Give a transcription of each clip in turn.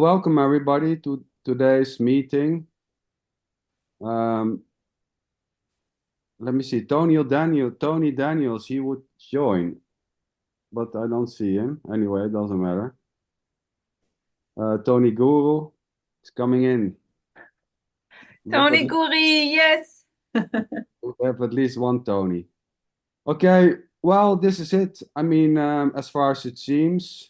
welcome everybody to today's meeting. Let me see, Tony Daniels, he would join, but I don't see him. Anyway, it doesn't matter. Tony Guru is coming in. Tony Guri, yes. We have at least one Tony. Okay, well, this is it. I mean, as far as it seems,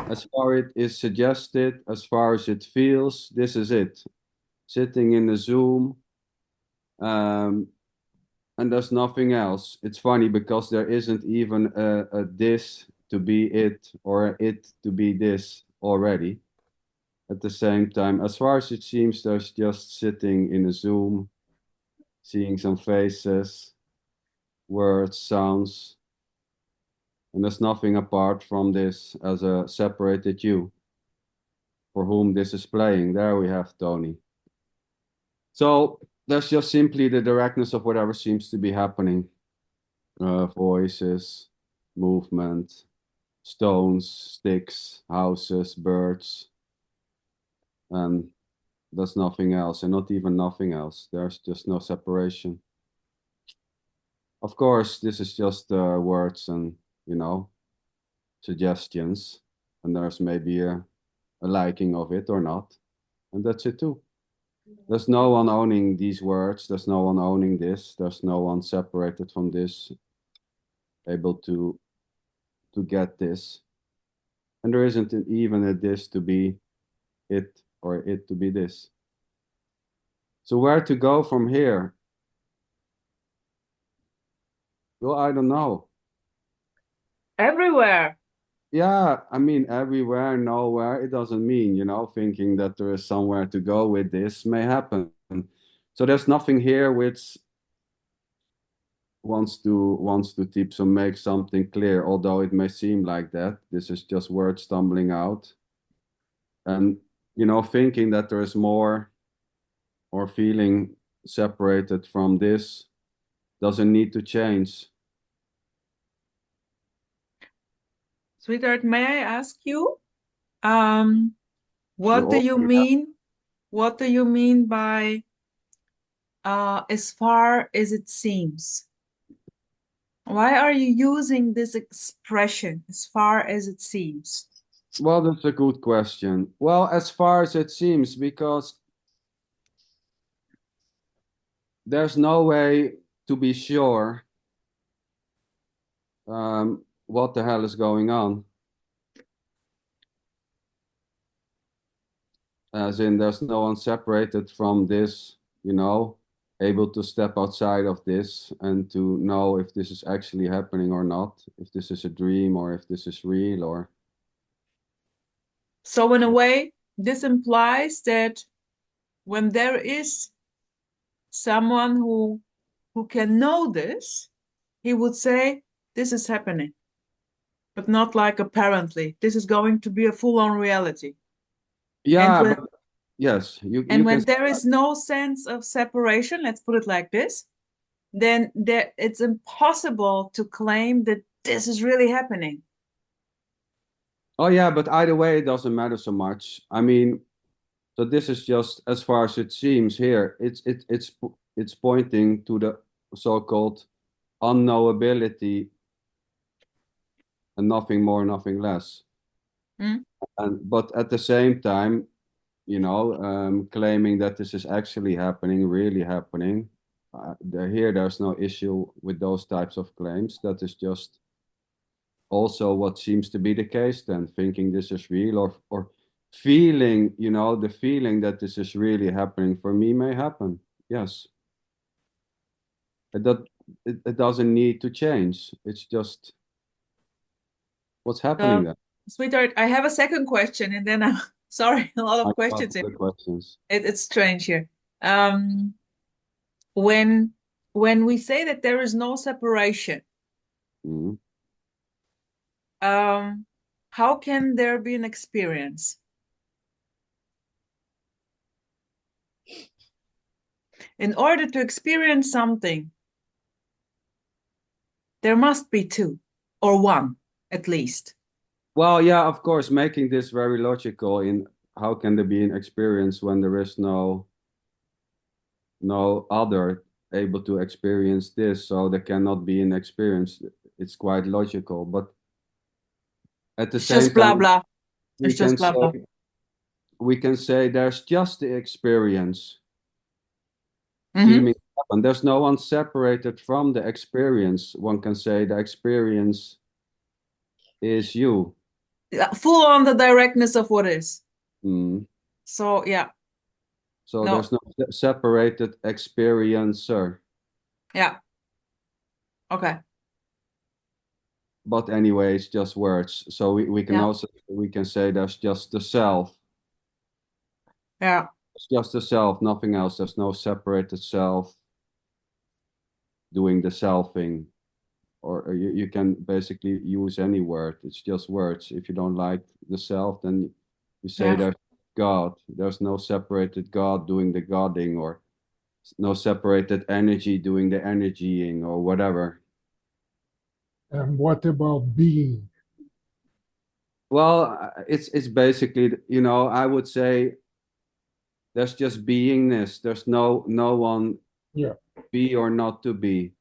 as far as it is suggested, as far as it feels, this is it. Sitting in the Zoom. And there's nothing else. It's funny because there isn't even a this to be it or it to be this already. At the same time, as far as it seems, there's just sitting in a Zoom, seeing some faces, words, sounds, and there's nothing apart from this as a separated you for whom this is playing. There we have Tony. So that's just simply the directness of whatever seems to be happening. Voices, movement, stones, sticks, houses, birds, and there's nothing else, and not even nothing else. There's just no separation. Of course, this is just words and, suggestions, and there's maybe a liking of it or not, and that's it too. There's no one owning these words. There's no one owning this. There's no one separated from this, able to get this. And there isn't even a this to be it or it to be this. So where to go from here? Well, I don't know. Everywhere. Yeah, I mean, everywhere, nowhere, it doesn't mean, thinking that there is somewhere to go with this may happen. So there's nothing here which wants to tips or make something clear, although it may seem like that. This is just words stumbling out. And, thinking that there is more or feeling separated from this doesn't need to change. Sweetheart, may I ask you, what Sure. do you mean? What do you mean by as far as it seems? Why are you using this expression, as far as it seems? Well, that's a good question. Well, as far as it seems, because there's no way to be sure what the hell is going on. As in, there's no one separated from this, able to step outside of this and to know if this is actually happening or not, if this is a dream or if this is real or. So in a way, this implies that when there is someone who can know this, he would say, this is happening, but not like apparently. This is going to be a full-on reality. Yeah, when but yes, you and can. when there is no sense of separation, let's put it like this, then it's impossible to claim that this is really happening. Oh yeah, but either way, it doesn't matter so much. I mean, so this is just as far as it seems here. It's pointing to the so-called unknowability and nothing more, nothing less. Mm? But at the same time, claiming that this is actually happening, really happening. There's no issue with those types of claims. That is just also what seems to be the case then, thinking this is real or feeling, the feeling that this is really happening for me may happen. Yes. It doesn't need to change. It's just what's happening there. Sweetheart, I have a second question, and then I'm sorry, a lot I of love questions. the questions. It's strange here. Um, when we say that there is no separation, Mhm. how can there be an experience? In order to experience something, there must be two or one at least. Well, yeah, of course, making this very logical in how can there be an experience when there is no other able to experience this, so there cannot be an experience. It's quite logical, but at the It's just same blah time, blah. we It's just can blah blah. say we can say there's just the experience Mm-hmm. seeming to happen. There's no one separated from the experience. One can say the experience is you. Yeah, full on the directness of what is. Mm. So yeah, So no, there's no separated experiencer. yeah, okay, But anyway, it's just words. So we can yeah, also we can say there's just the self. yeah, It's just the self, nothing else. There's no separated self doing the selfing. Or you can basically use any word. It's just words. If you don't like the self, then you say yeah. there's God. There's no separated God doing the Godding, or no separated energy doing the energying, or whatever. And what about being? Well, it's basically, I would say there's just beingness. There's no one Yeah, be or not to be. yeah.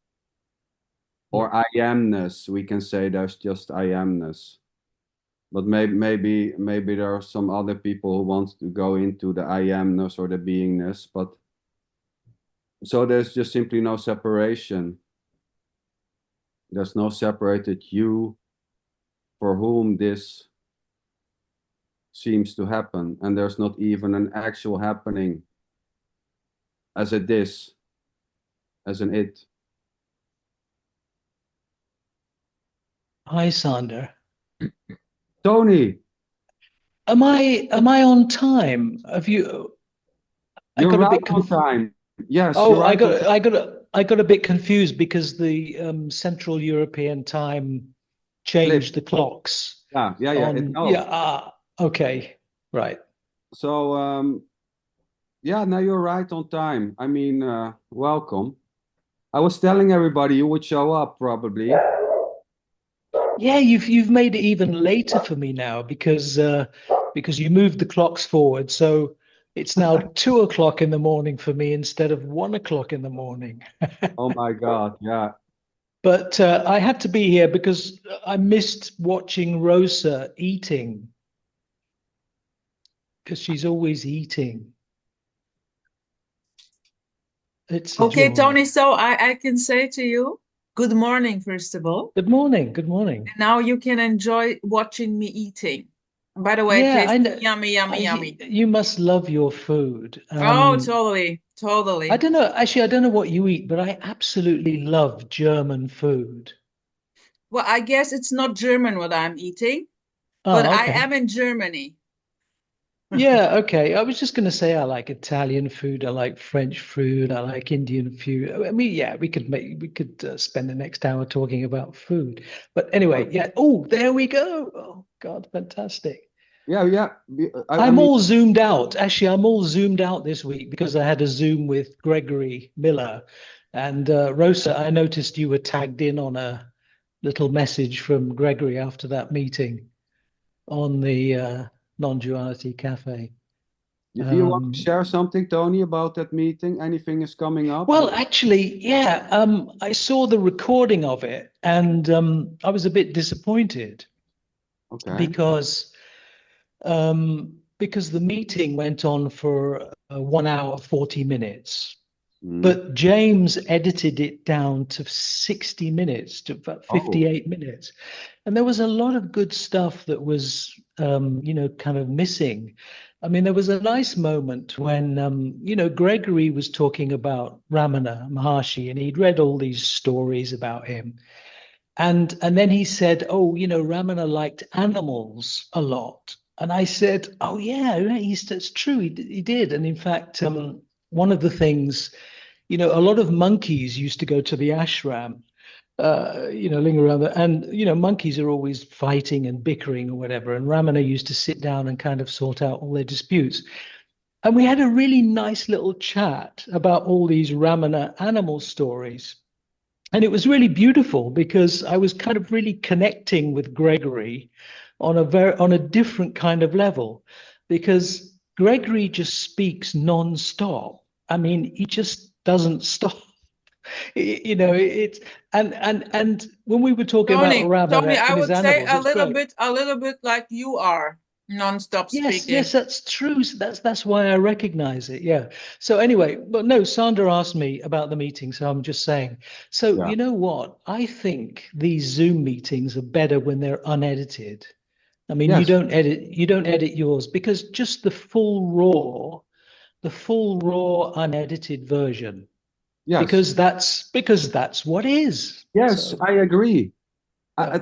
Or I amness. We can say there's just I amness. But maybe there are some other people who want to go into the I amness or the beingness. But so there's just simply no separation. There's no separated you for whom this seems to happen, and there's not even an actual happening as a this, as an it. Hi, Sander. Tony, Am I on time? Have you? I you're got a right bit on conf time. Yes, you're Oh, right on time. I got a bit confused because the Central European time Flip. changed the clocks Yeah. It on. knows. Yeah. Okay. Right. So yeah, now you're right on time. I mean, welcome. I was telling everybody you would show up probably. Yeah, you've made it even later for me now because you moved the clocks forward, so it's now 2 o'clock in the morning for me instead of 1 o'clock in the morning. Oh my God, yeah. But I had to be here because I missed watching Rosa eating because she's always eating. It's a Okay, joy. Tony. So I can say to you, good morning, first of all. Good morning. Good morning. And now you can enjoy watching me eating. By the way, it Yeah, I tastes know. yummy, yummy, yummy. You must love your food. Oh, totally, I totally. don't know. Actually, I don't know what you eat, but I absolutely love German food. Well, I guess it's not German what I'm eating, but Oh, I okay. am in Germany. Yeah, okay. I was just going to say I like Italian food, I like French food, I like Indian food. I mean, yeah, we could spend the next hour talking about food. But anyway, yeah. Oh, there we go. Oh God, fantastic. Yeah. I I'm mean, all zoomed out. Actually, I'm all zoomed out this week because I had a Zoom with Gregory Miller and Rosa. I noticed you were tagged in on a little message from Gregory after that meeting on the Non-Duality Cafe. do you want to share something, Tony, about that meeting? Anything is coming up? Well, actually, yeah, I saw the recording of it and I was a bit disappointed Okay. because because the meeting went on for 1 hour, 40 minutes. Mm. But James edited it down to 60 minutes, to about Oh, 58 minutes. And there was a lot of good stuff that was, kind of missing. I mean, there was a nice moment when, Gregory was talking about Ramana Maharshi, and he'd read all these stories about him. And then he said, "Oh, Ramana liked animals a lot." And I said, "Oh yeah, that's true. He did." And in fact, one of the things, a lot of monkeys used to go to the ashram, linger around there, and monkeys are always fighting and bickering or whatever. And Ramana used to sit down and kind of sort out all their disputes. And we had a really nice little chat about all these Ramana animal stories. And it was really beautiful because I was kind of really connecting with Gregory on a different kind of level, because Gregory just speaks non-stop. I mean, he just doesn't stop. You know, it's and when we were talking about Tony, Ramana I in his would say animals, it's great. a little bit like you are, non-stop Yes, speaking. yes, that's true. So that's why I recognize it. Yeah. So anyway, but no, Sander asked me about the meeting, so I'm just saying. So Yeah. you know what? I think these Zoom meetings are better when they're unedited. I mean, Yes. you don't edit yours, because just the full raw unedited version, Yes. because that's what is. Yes, So I agree. yeah.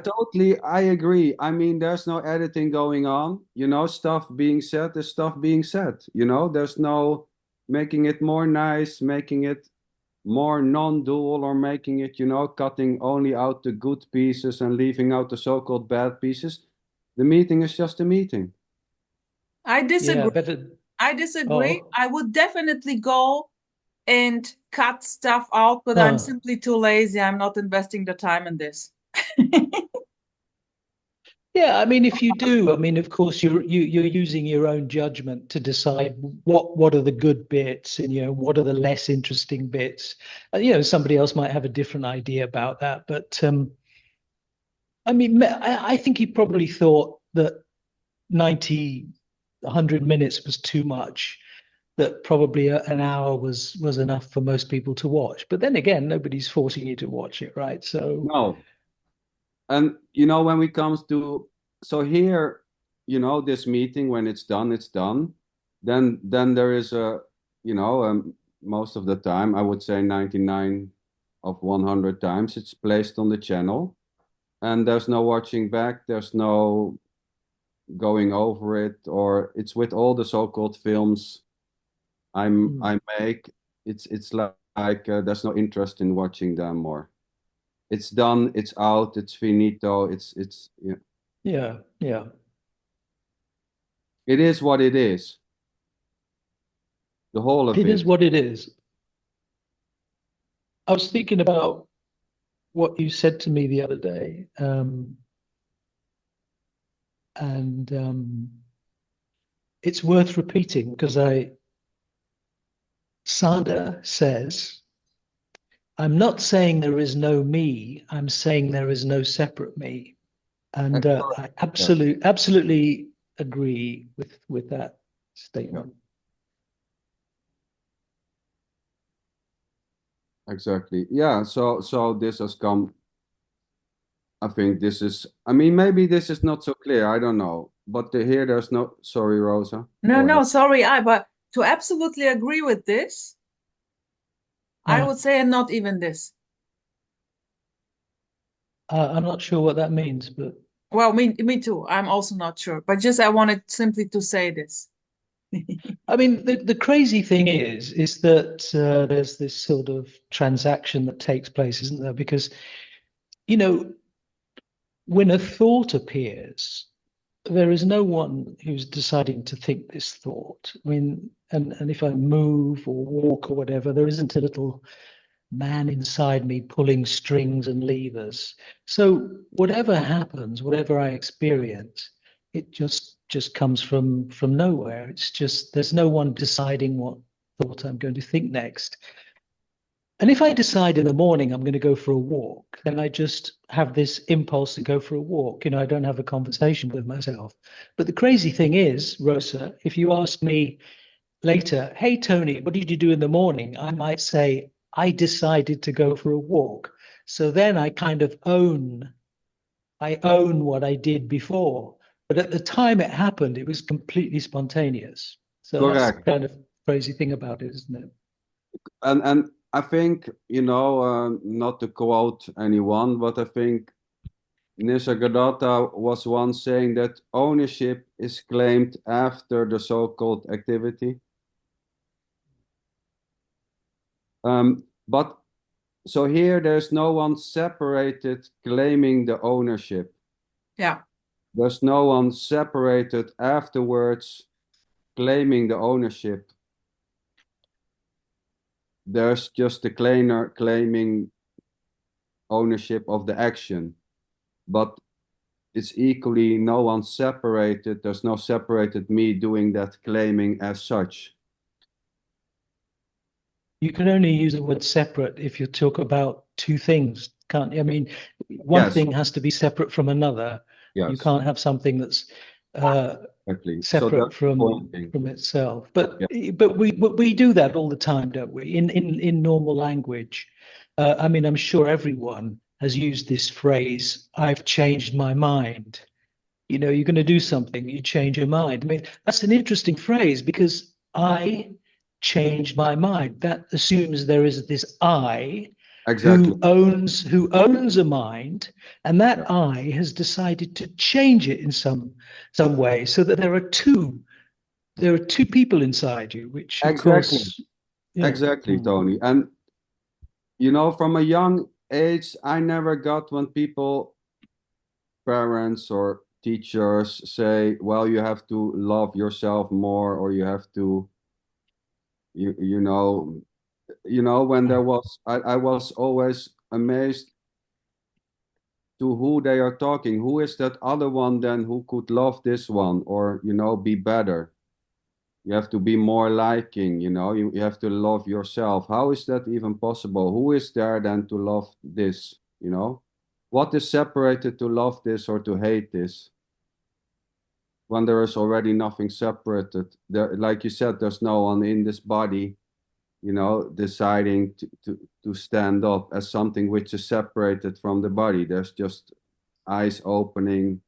I agree. I mean, there's no editing going on. You know, stuff being said is stuff being said. You know, there's no making it more nice, making it more non-dual, or making it, you know, cutting only out the good pieces and leaving out the so-called bad pieces. The meeting is just a meeting. I disagree. Yeah, better. I disagree. Oh, I would definitely go and cut stuff out, but I'm simply too lazy. I'm not investing the time in this. yeah. I mean, if you do, I mean, of course, you're using your own judgment to decide what are the good bits, and what are the less interesting bits. Somebody else might have a different idea about that, but I mean, I think he probably thought that 90, 100 minutes was too much. That probably an hour was enough for most people to watch. But then again, nobody's forcing you to watch it, right? So No. And, you know, when we comes to, so here, you know, this meeting, when it's done, it's done. Then there is a, you know, most of the time, I would say 99 of 100 times, it's placed on the channel. And there's no watching back, there's no going over it, or it's with all the so-called films I make. It's like there's no interest in watching them more. It's done, it's out, it's finito, it's yeah. yeah. It is what it is. The whole of It is it. what it is. I was thinking about what you said to me the other day, and it's worth repeating, because Sander says, "I'm not saying there is no me. I'm saying there is no separate me," and I absolutely agree with that statement. Exactly. Yeah. So this has come. I think this is. I mean, maybe this is not so clear. I don't know. But here, there's no. Sorry, Rosa. No, sorry, but to absolutely agree with this, I would say, and not even this. I'm not sure what that means, but well, me too. I'm also not sure, but just I wanted simply to say this. I mean, the crazy thing is that there's this sort of transaction that takes place, isn't there? Because, when a thought appears, there is no one who's deciding to think this thought. I mean, and if I move or walk or whatever, there isn't a little man inside me pulling strings and levers. So whatever happens, whatever I experience, it just comes from nowhere. It's just, there's no one deciding what thought I'm going to think next. And if I decide in the morning I'm going to go for a walk, then I just have this impulse to go for a walk. I don't have a conversation with myself. But the crazy thing is, Rosa, if you ask me later, "Hey, Tony, what did you do in the morning?" I might say, "I decided to go for a walk." So then I kind of own what I did before. But at the time it happened, it was completely spontaneous. So that's the Correct. kind of crazy thing about it, isn't it? And I think, not to quote anyone, but I think Nisargadatta was once saying that ownership is claimed after the so-called activity. But so here there's no one separated claiming the ownership. Yeah. There's no one separated afterwards claiming the ownership. There's just the claimer claiming ownership of the action. But it's equally no one separated. There's no separated me doing that claiming as such. You can only use the word separate if you talk about two things, can't you? I mean, one Yes. thing has to be separate from another. You Yes, can't have something that's exactly. So separate that's the pointing. from itself. But Yeah. but we do that all the time, don't we? In normal language. I mean, I'm sure everyone has used this phrase, "I've changed my mind." You know, you're going to do something, you change your mind. I mean, that's an interesting phrase because I changed my mind. That assumes there is this I Exactly. who owns a mind, and that Yeah. I has decided to change it in some way, so that there are two people inside you, which of Exactly. course, yeah. Exactly, Tony. And you know, from a young age, I never got when people, parents or teachers say, well, you have to love yourself more, or you have to, you know, when there was, I was always amazed to who they are talking. Who is that other one then who could love this one, or, you know, be better? You have to be more liking, you know, you have to love yourself. How is that even possible? Who is there then to love this, you know? What is separated to love this or to hate this? When there is already nothing separated. There, like you said, there's no one in this body, you know, deciding to stand up as something which is separated from the body. There's just eyes opening,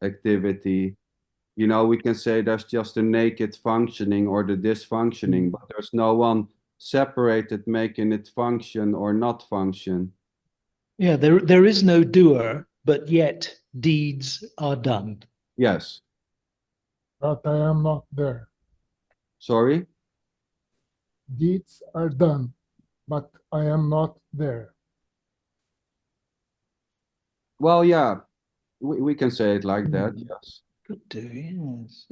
activity. You know, we can say there's just a naked functioning or the dysfunctioning, but there's no one separated making it function or not function. Yeah, there is no doer, but yet deeds are done. Yes. But I am not there. Sorry? Deeds are done, but I am not there. Well, yeah, we can say it like that, yes. Could do, yes.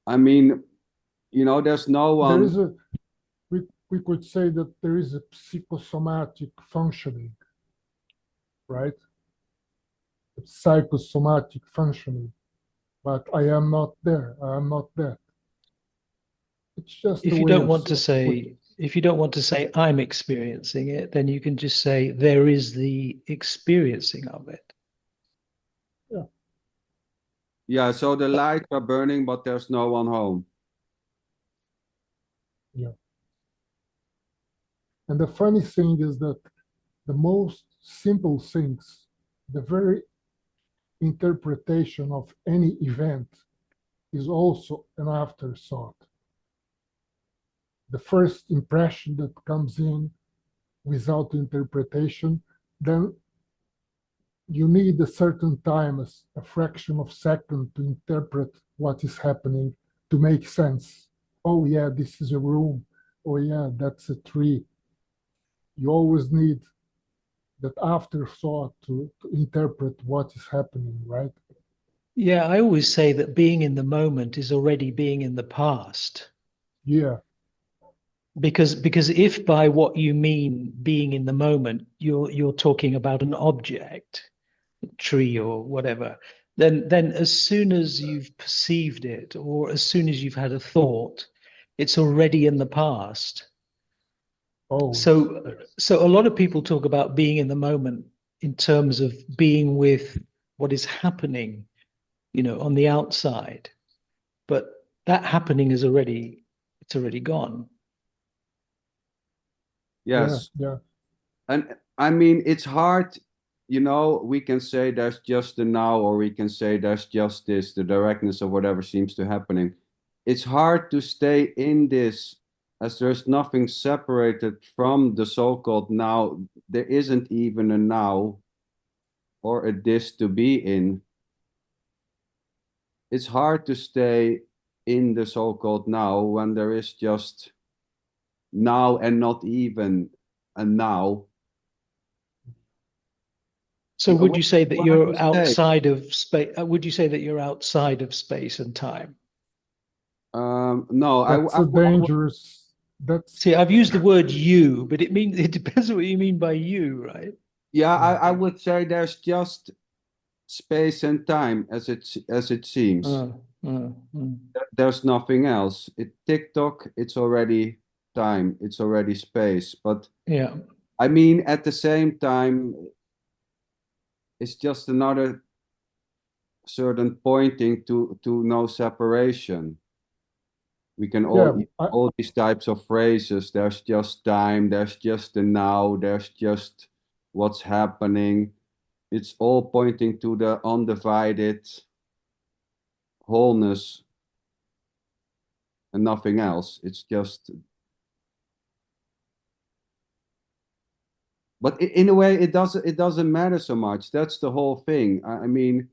I mean, you know, there's no one. There is a, we could say that there is a psychosomatic functioning, right? A psychosomatic functioning, but I am not there. I am not that. It's just If a you way don't of want to say, putting it. if you don't want to say I'm experiencing it, then you can just say there is the experiencing of it. Yeah. Yeah, so the lights are burning, but there's no one home. Yeah. And the funny thing is that the most simple things, the very interpretation of any event is also an afterthought. The first impression that comes in without interpretation, then you need a certain time, a fraction of a second, to interpret what is happening, to make sense. Oh yeah, this is a room. Oh yeah, that's a tree. You always need that afterthought to interpret what is happening, right? Yeah, I always say that being in the moment is already being in the past. Yeah. Because if by what you mean being in the moment, you're talking about an object, a tree or whatever, then as soon as you've perceived it or as soon as you've had a thought, it's already in the past. Oh, So yes. so a lot of people talk about being in the moment in terms of being with what is happening, you know, on the outside. But that happening is already gone. Yes. Yeah. And I mean, it's hard, you know, we can say there's just the now, or we can say there's just this, the directness of whatever seems to happening. It's hard to stay in this as there's nothing separated from the so-called now. There isn't even a now or a this to be in. It's hard to stay in the so-called now when there is just now and not even a now. So would you say that What you're would you say? outside of space? Would you say that you're outside of space and time? No, That's a dangerous. That's See, I've used the word you, but it depends on what you mean by you, right? yeah, I would say there's just space and time as it seems. There's nothing else. TikTok, it's already time, it's already space. But Yeah. I mean, at the same time, it's just another certain pointing to no separation. We can all these types of phrases. There's just time, there's just the now, there's just what's happening. It's all pointing to the undivided wholeness and nothing else. It's just, but in a way, it doesn't matter so much. That's the whole thing. I mean,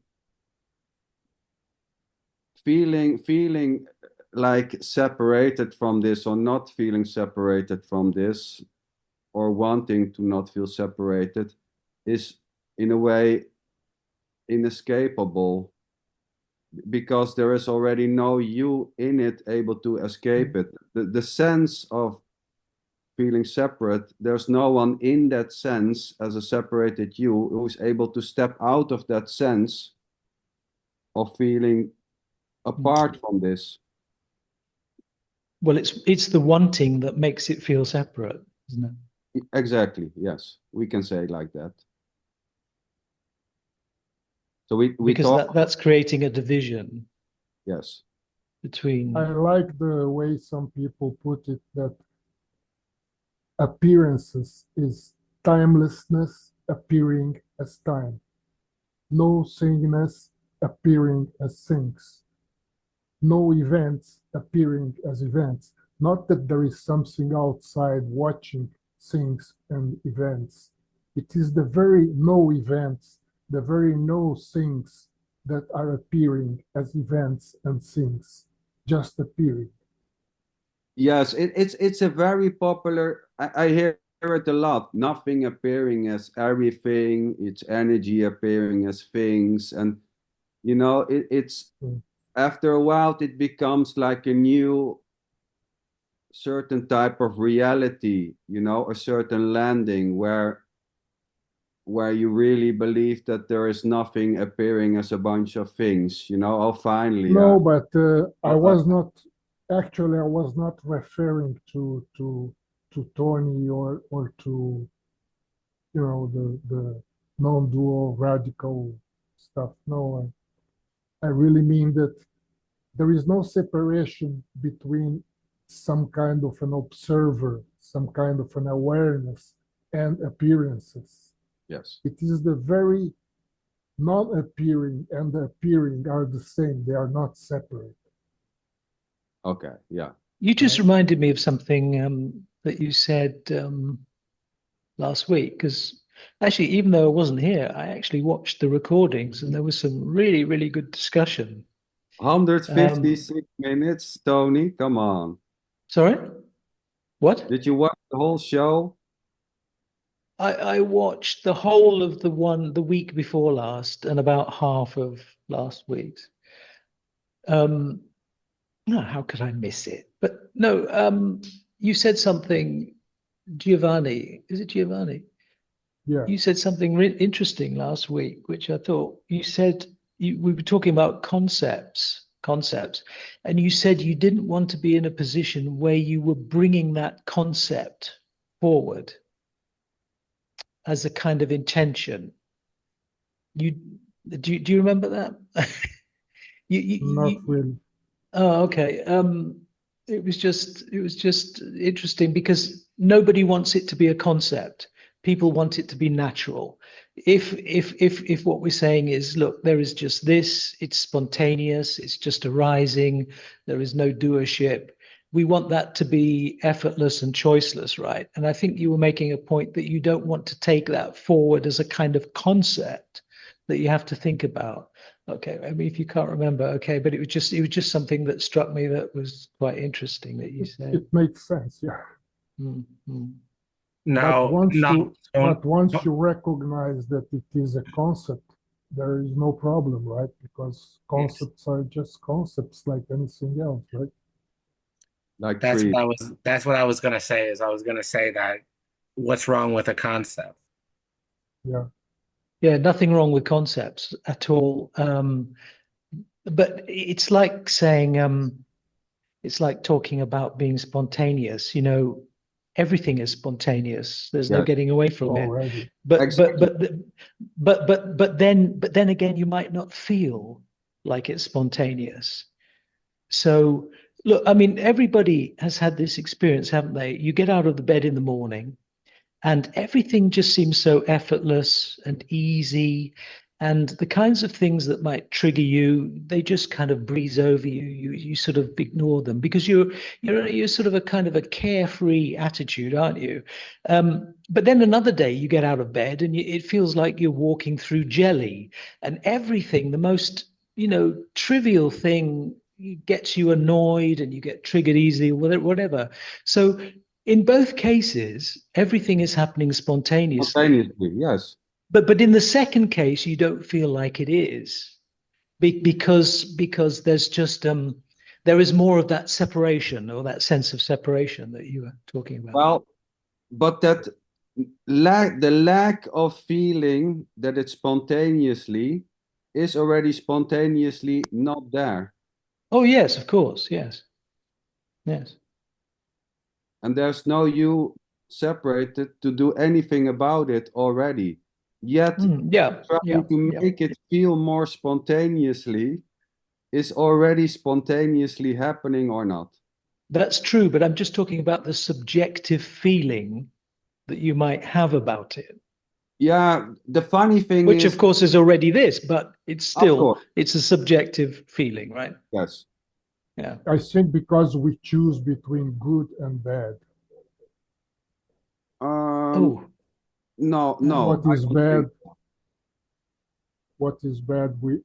feeling like separated from this or not feeling separated from this or wanting to not feel separated is in a way inescapable, because there is already no you in it able to escape it. The sense of feeling separate, there's no one in that sense as a separated you who is able to step out of that sense of feeling apart from this. Well, it's the wanting that makes it feel separate, isn't it? Exactly, yes, we can say it like that. So we because talk. that's creating a division. Yes. Between. I like the way some people put it, that appearances is timelessness appearing as time, no thingness appearing as things, no events appearing as events. Not that there is something outside watching things and events. It is the very no events, the very no things that are appearing as events and things, just appearing. Yes, it's a very popular. I hear it a lot. Nothing appearing as everything. It's energy appearing as things, and it's after a while it becomes like a new certain type of reality. A certain landing where you really believe that there is nothing appearing as a bunch of things. Oh, finally. No, but I was not referring to Tony or to the non-dual radical stuff. No, I really mean that there is no separation between some kind of an observer, some kind of an awareness, and appearances. Yes. It is the very non-appearing and the appearing are the same. They are not separate. Okay, yeah. You just reminded me of something that you said last week, because actually, even though I wasn't here, I actually watched the recordings and there was some really, really good discussion. 156 minutes, Tony, come on. Sorry? What? Did you watch the whole show? I watched the whole of the week before last and about half of last week's. No, how could I miss it? But no, you said something, Giovanni. Is it Giovanni? Yeah. You said something interesting last week, which I thought you said we were talking about concepts, and you said you didn't want to be in a position where you were bringing that concept forward as a kind of intention. Do you remember that? Not really. Oh, okay. It was just interesting because nobody wants it to be a concept. People want it to be natural. If what we're saying is, look, there is just this, it's spontaneous, it's just arising, there is no doership. We want that to be effortless and choiceless, right? And I think you were making a point that you don't want to take that forward as a kind of concept that you have to think about. Okay, I mean, if you can't remember, okay, but it was just something that struck me that was quite interesting that you said. It makes sense, yeah. Mm-hmm. But once you recognize that it is a concept, there is no problem, right? Because concepts are just concepts like anything else, right? Like that's what I was gonna say, is I was gonna say that what's wrong with a concept? Yeah. Yeah, nothing wrong with concepts at all. But it's like saying, it's like talking about being spontaneous. You know, everything is spontaneous. There's no Yes, getting away from it. Already. exactly. But then again, you might not feel like it's spontaneous. So look, I mean, everybody has had this experience, haven't they? You get out of the bed in the morning and everything just seems so effortless and easy. And the kinds of things that might trigger you, they just kind of breeze over you. You sort of ignore them because you're sort of a kind of a carefree attitude, aren't you? But then another day you get out of bed and it feels like you're walking through jelly, and everything, the most trivial thing gets you annoyed and you get triggered easily, whatever. So in both cases, everything is happening spontaneously. Spontaneously, yes. But in the second case, you don't feel like it is because there's just there is more of that separation or that sense of separation that you were talking about. Well, but that the lack of feeling that it's spontaneously is already spontaneously not there. Oh yes, of course, yes. And there's no you separated to do anything about it already. Yet trying to make it feel more spontaneously is already spontaneously happening or not. That's true, but I'm just talking about the subjective feeling that you might have about it. Yeah, the funny thing Which is, of course is already this, but it's still, it's a subjective feeling, right? Yes. Yeah. I think because we choose between good and bad. No. What is bad? What is bad? We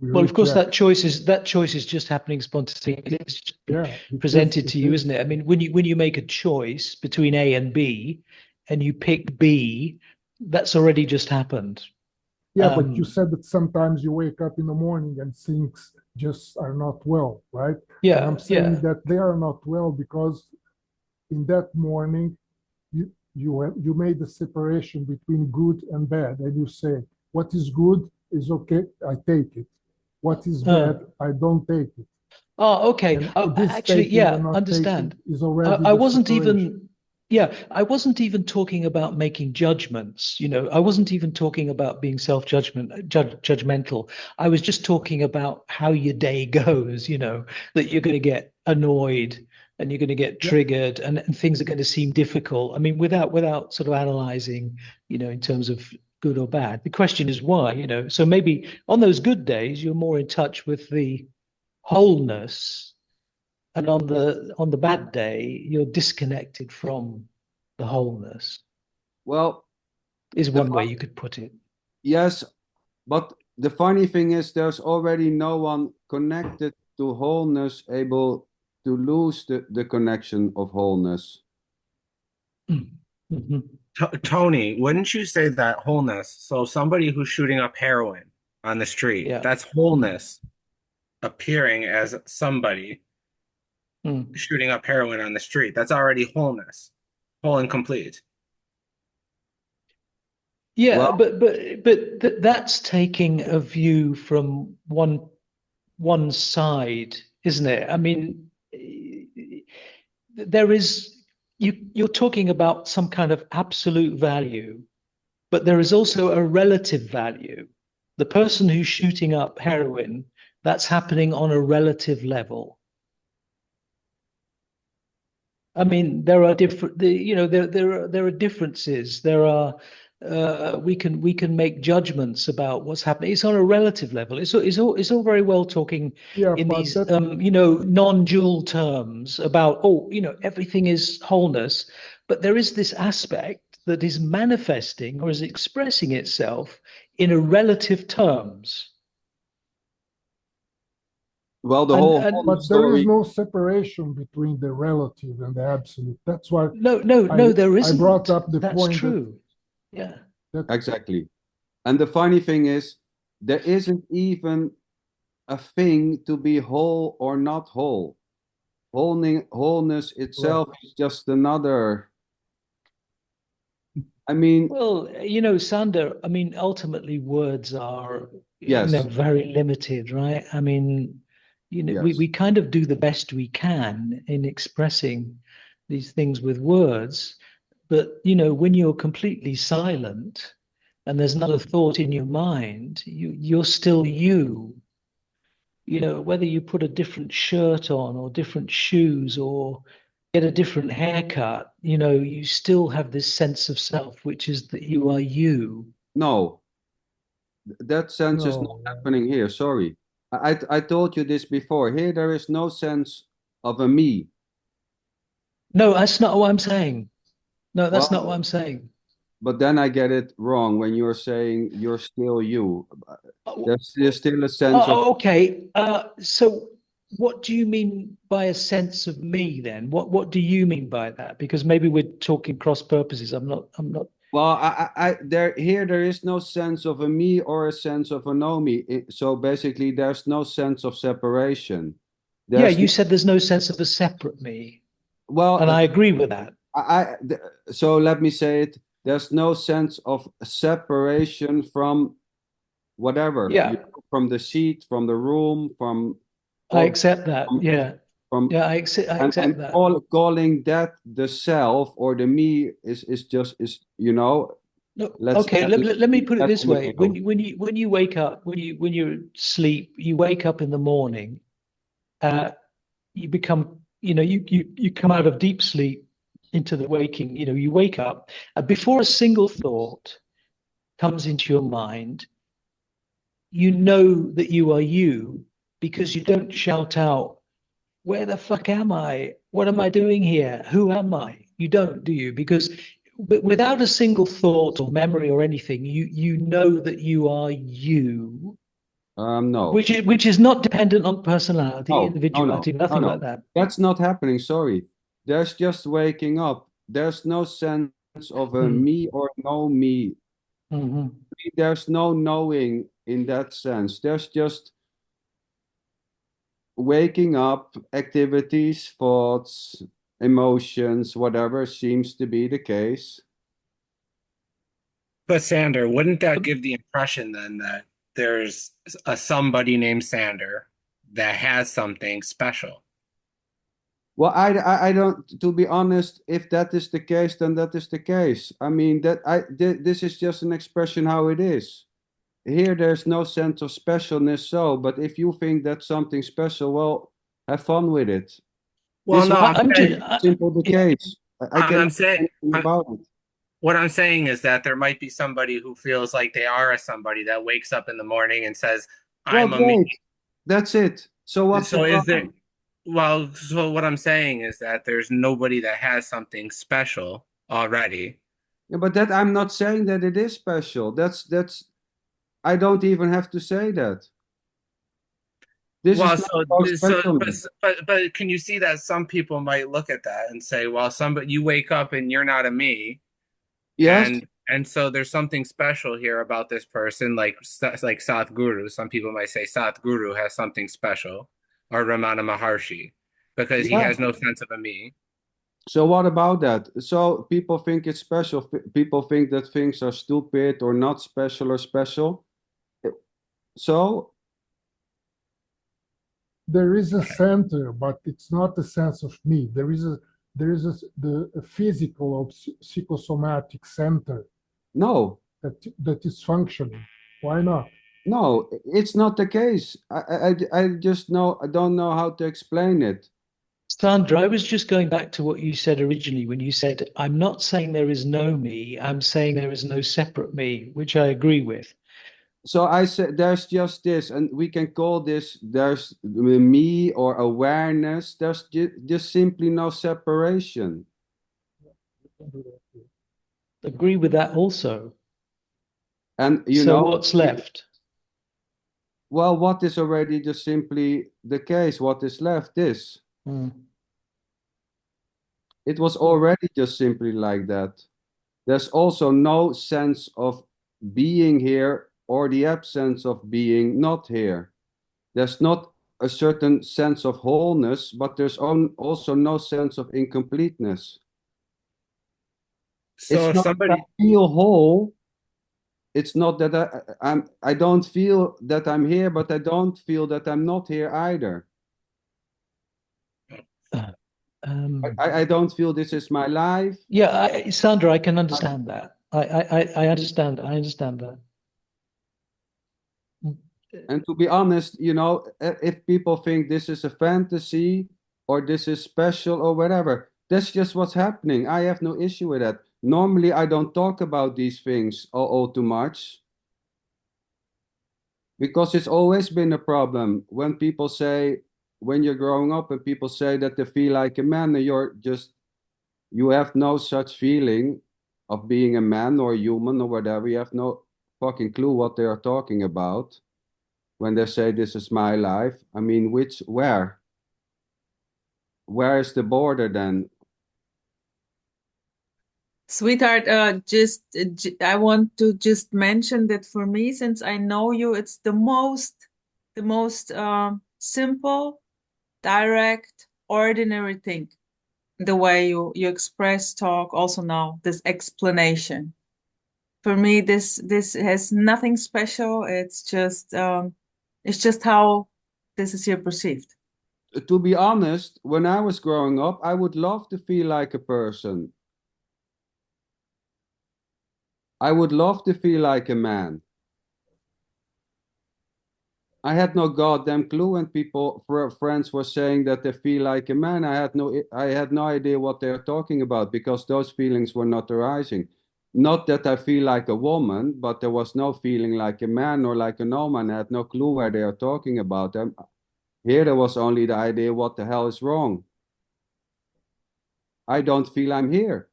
well, of course, reject. that choice is just happening spontaneously. It's just presented to you, isn't it? I mean, when you make a choice between A and B, and you pick B, that's already just happened. Yeah, but you said that sometimes you wake up in the morning and things just are not well, right? Yeah. And I'm saying that they are not well because in that morning you made the separation between good and bad, and you say what is good is okay, I take it. What is bad, I don't take it. Oh, okay. Actually, yeah, understand. Is already I wasn't even. Yeah, I wasn't even talking about making judgments. I wasn't even talking about being judgmental. I was just talking about how your day goes, that you're going to get annoyed and you're going to get triggered and things are going to seem difficult. I mean, without sort of analyzing, in terms of good or bad. The question is why, so maybe on those good days, you're more in touch with the wholeness, and on the bad day you're disconnected from the wholeness. Well, is one way you could put it. Yes, but the funny thing is there's already no one connected to wholeness able to lose the connection of wholeness. Mm-hmm. Tony, wouldn't you say that wholeness, so somebody who's shooting up heroin on the street, that's wholeness appearing as somebody shooting up heroin on the street. That's already wholeness, whole and complete. Yeah, well, but that's taking a view from one side, isn't it? I mean, there is you're talking about some kind of absolute value, but there is also a relative value. The person who's shooting up heroin, that's happening on a relative level. I mean, there are different, there are differences. There are, we can make judgments about what's happening. It's on a relative level. It's all very well talking in these, non-dual terms about, everything is wholeness, but there is this aspect that is manifesting or is expressing itself in a relative terms. Well, but there is no separation between the relative and the absolute. That's why no, there isn't. I brought up the That's point. True. Yeah. Exactly. And the funny thing is, there isn't even a thing to be whole or not whole. Wholeness itself is just another I mean, well, Sander, I mean, ultimately words are, yes, very limited, right? I mean, we, yes. we kind of do the best we can in expressing these things with words. But, when you're completely silent and there's not a thought in your mind, you're still you. Whether you put a different shirt on or different shoes or get a different haircut, you still have this sense of self, which is that you are you. No, that sense is not No, happening here. Sorry. I told you this before. Here, there is no sense of a me. No, that's not what I'm saying. No, that's not what Well, I'm saying. but then I get it wrong when you're saying you're still you. Oh, There's still a sense of, okay. So what do you mean by a sense of me then? What do you mean by that? Because maybe we're talking cross purposes. I'm not. well, there is no sense of a me or a sense of a no me. So basically, there's no sense of separation. Yeah, There's you said there's no sense of a separate me, well, and I agree with that. so let me say it. There's no sense of separation from whatever, Yeah, from the seat, from the room, from I object, accept that. from, Yeah, from yeah, I accept and that. calling that the self or the me is just No, let's okay. Let me put it that's this in the way: middle. when you wake up, when you're asleep, you wake up in the morning. You become, you come out of deep sleep into the waking. You wake up, and before a single thought comes into your mind, you know that you are you because you don't shout out, "Where the fuck am I? What am I doing here? Who am I?" You don't, do you? Because without a single thought or memory or anything, you know that you are you, No, which is not dependent on personality, no, individuality, nothing no. like that. That's not happening. Sorry. There's just waking up. There's no sense of a Mm. me or no me. Mhm. There's no knowing in that sense. There's just waking up, activities, thoughts, emotions, whatever seems to be the case. But Sander, wouldn't that give the impression then that there's a somebody named Sander that has something special? Well, I don't, to be honest, if that is the case, then that is the case. I mean, this is just an expression how it is. Here, there's no sense of specialness, so, but if you think that's something special, well, have fun with it. Well, This no, was I'm I'm just, saying, simple the yeah. case. I I'm cannot do saying, anything about it. what I'm saying is that there might be somebody who feels like they are a somebody that wakes up in the morning and says, Well, "I'm a me." great. That's it. So what's the So is there, problem? well, so what I'm saying is that there's nobody that has something special already. Yeah, but that I'm not saying that it is special. That's I don't even have to say that. This is Well, not so about so specialness. but can you see that some people might look at that and say, well, somebody you wake up and you're not a me, Yes, and so there's something special here about this person, like Satguru. Some people might say Satguru has something special, or Ramana Maharshi, because he yeah. has no sense of a me. So what about that? So people think it's special. People think that things are stupid or not special or special. So there is a center, but it's not a sense of me. The physical or psychosomatic center no, that is functioning. Why not? no, it's not the case. I just know I don't know how to explain it. Sandra, I was just going back to what you said originally when you said, "I'm not saying there is no me, I'm saying there is no separate me," which I agree with. So I said there's just this, and we can call this there's me or awareness. There's just simply no separation. Agree with that also. And So what's left? well, what is already just simply the case? What is left is Mm. it was already just simply like that. There's also no sense of being here or the absence of being not here. There's not a certain sense of wholeness, but there's also no sense of incompleteness. So if not that somebody, I feel whole. It's not that I don't feel that I'm here, but I don't feel that I'm not here either. I don't feel this is my life. Yeah, Sandra, I can understand that. I understand. I understand that. And to be honest, you know, if people think this is a fantasy or this is special or whatever, that's just what's happening. I have no issue with that. Normally, I don't talk about these things all too much because it's always been a problem when people say, when you're growing up and people say that they feel like a man and you have no such feeling of being a man or a human or whatever. You have no fucking clue what they are talking about when they say this is my life. I mean, where? Where is the border then? Sweetheart, I want to just mention that for me, since I know you, it's the most simple, direct, ordinary thing. The way you express, talk, also now this explanation. For me, this has nothing special. It's just how this is here perceived. To be honest, when I was growing up, I would love to feel like a person. I would love to feel like a man. I had no goddamn clue when friends were saying that they feel like a man. I had no idea what they are talking about because those feelings were not arising. Not that I feel like a woman, but there was no feeling like a man or like a no man. I had no clue where they are talking about them. Here there was only the idea, what the hell is wrong? I don't feel I'm here.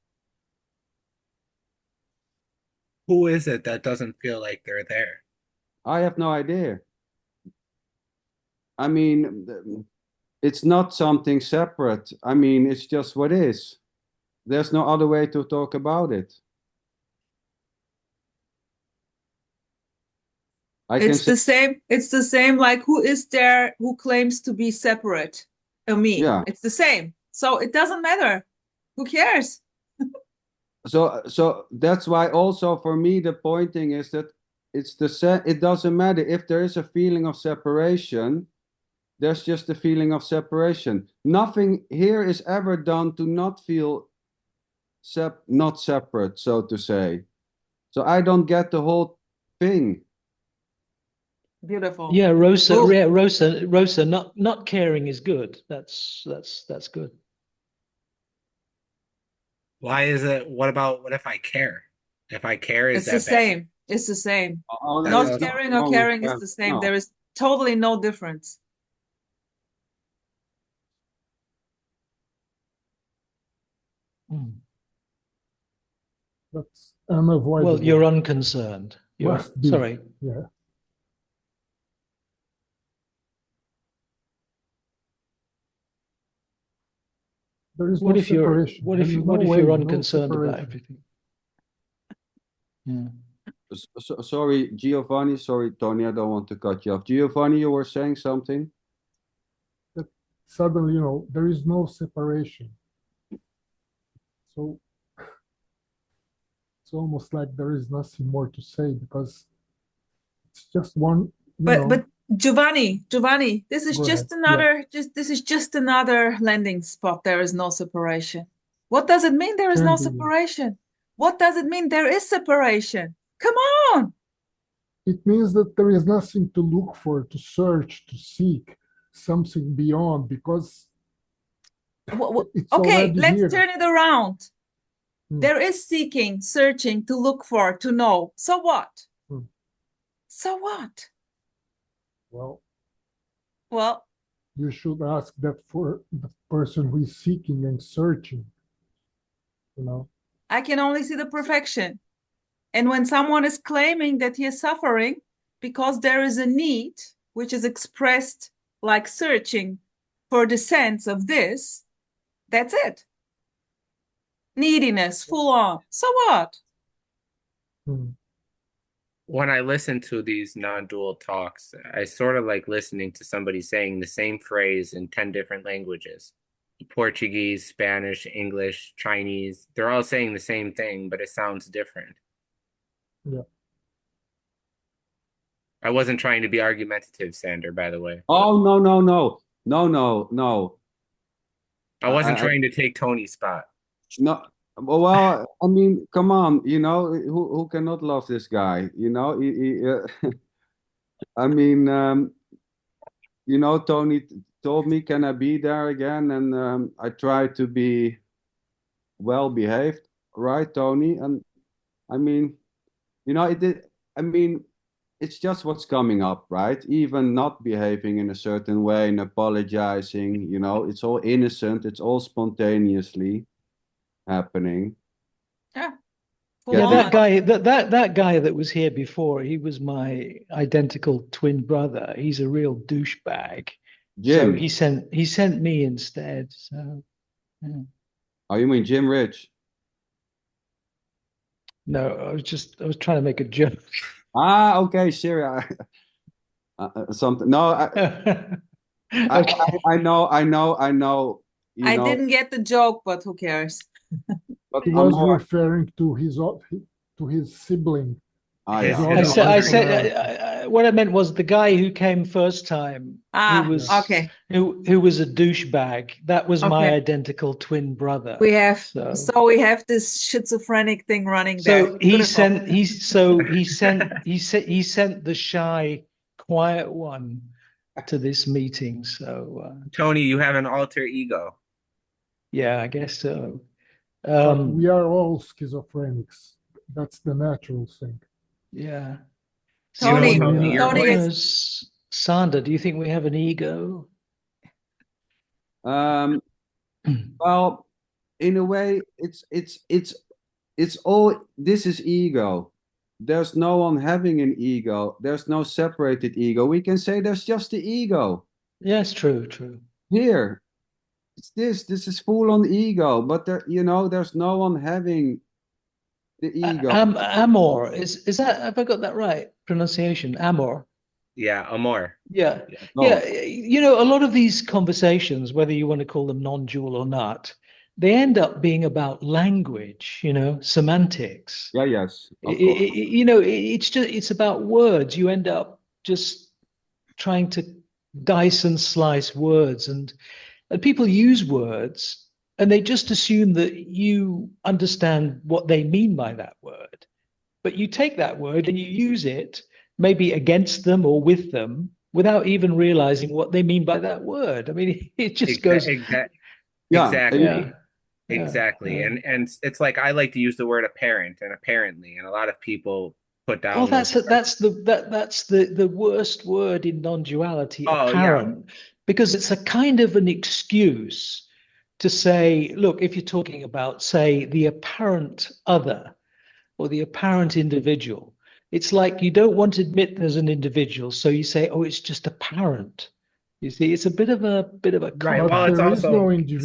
who is it that doesn't feel like they're there? I have no idea. I mean, it's not something separate. I mean, it's just what is. There's no other way to talk about it. It's the same like who is there who claims to be separate? Me. Yeah. It's the same. So it doesn't matter. Who cares? So that's why also for me the pointing is that it doesn't matter if there is a feeling of separation. There's just a feeling of separation. Nothing here is ever done to not feel not separate, so to say. So I don't get the whole thing. Beautiful. Yeah, Rosa, not caring is good. That's good. Why is it? What if I care? If I care, is it's that the bad? same. It's the same. Oh, Not caring or caring is the same. No. There is totally no difference. That's unavoidable. Well, you're unconcerned. Sorry. Yeah. There is no separation. What if you're unconcerned about everything? Yeah. Sorry, Giovanni. Sorry, Tony. I don't want to cut you off. Giovanni, you were saying something? That suddenly, there is no separation. So it's almost like there is nothing more to say because it's just one. But Giovanni, this is just another landing spot. There is no separation. What does it mean there is no separation? What does it mean there is separation? Come on. It means that there is nothing to look for, to search, to seek something beyond because it's okay, let's here. turn it around. There is seeking, searching, to look for, to know. So what? So what? Well, you should ask that for the person who is seeking and searching. I can only see the perfection. And when someone is claiming that he is suffering because there is a need, which is expressed like searching for the sense of this, that's it. Neediness, full on. So what? When I listen to these non-dual talks, I sort of like listening to somebody saying the same phrase in 10 different languages. Portuguese, Spanish, English, Chinese. They're all saying the same thing, but it sounds different. Yeah. I wasn't trying to be argumentative, Sander, by the way. Oh, no, no, no. No, no, no. I wasn't trying to take Tony's spot. No, well, I mean, come on, who cannot love this guy? I mean, Tony told me, can I be there again? And I tried to be well behaved, right, Tony? And I mean, it did. I mean, it's just what's coming up, right? Even not behaving in a certain way and apologizing, it's all innocent, it's all spontaneously happening. Yeah. Yeah, that guy, that guy that was here before, he was my identical twin brother. He's a real douchebag. Jim. So he sent me instead. So yeah. Oh, you mean Jim Rich? No, I was trying to make a joke. Ah, okay, sure. Something. No, Okay. I know. I didn't get the joke, but who cares? But He was referring to his sibling. I said what I meant was the guy who came first time. Who was a douchebag. That was my identical twin brother. We have we have this schizophrenic thing running there. So he sent the shy, quiet one to this meeting. So Tony, you have an alter ego. Yeah, I guess so. We are all schizophrenics. That's the natural thing. Yeah. Tony, Sander, do you think we have an ego? Well, in a way, it's all. This is ego. There's no one having an ego. There's no separated ego. We can say there's just the ego. Yes, true. Here, it's this. This is full on ego. But there's no one having the ego. Amor is that? Have I got that right? Pronunciation, amor. Yeah, amor. Yeah. A lot of these conversations, whether you want to call them non-dual or not, they end up being about language. Semantics. Yeah. Yes. It's about words. You end up just trying to dice and slice words, and people use words. And they just assume that you understand what they mean by that word. But you take that word and you use it maybe against them or with them without even realizing what they mean by that word. I mean, it just goes... Exactly. Yeah. Exactly. Yeah. And it's like I like to use the word apparent and apparently, and a lot of people put down... Oh, that's the worst word in non-duality, apparent. Yeah. Because it's a kind of an excuse to say, look, if you're talking about, say, the apparent other or the apparent individual, it's like you don't want to admit there's an individual, so you say, oh, it's just apparent. You see, it's a bit of a right. Well, it's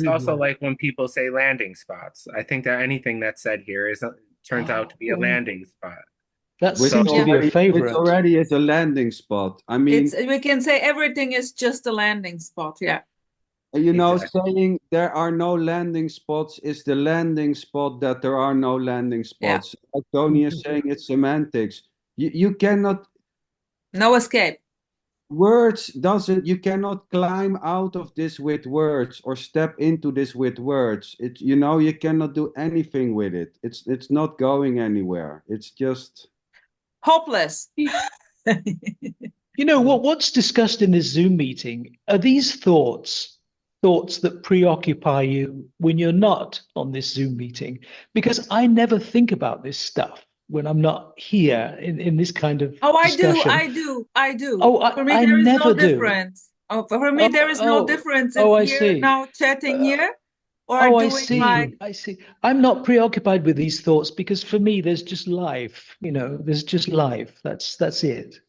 also like when people say landing spots. I think that anything that's said here turns out to be a landing spot. That seems to be a favorite. It already is a landing spot. I mean, we can say everything is just a landing spot. Yeah. Saying there are no landing spots is the landing spot that there are no landing spots. Yeah. Like Tony is saying, it's semantics. You cannot... No escape. You cannot climb out of this with words or step into this with words. You cannot do anything with it. It's not going anywhere. It's just... hopeless. What's discussed in this Zoom meeting are these thoughts that preoccupy you when you're not on this Zoom meeting, because I never think about this stuff when I'm not here in this kind of discussion. I do. Oh, for me, I there is never no do. difference. There is no difference if I you're see. now chatting here or I see. I'm not preoccupied with these thoughts because for me, there's just life. There's just life. That's it.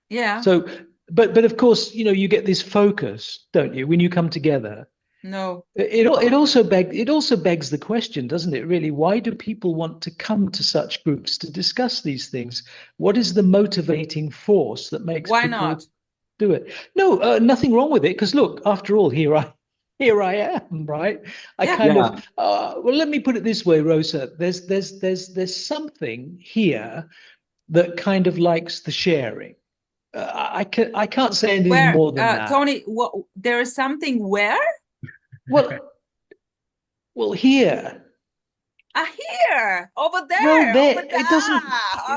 Yeah. So, but of course, you get this focus, don't you, when you come together? No. It also begs the question, doesn't it? Really, why do people want to come to such groups to discuss these things? What is the motivating force that makes people not do it? No, nothing wrong with it. Because look, after all, here here I am, right? I Yeah. kind of well, let me put it this way, Rosa. There's something here that kind of likes the sharing. I can't say anything Where, more than that. Tony, what, there is something where? Well, here. Here, over there, Well, there over there. it doesn't.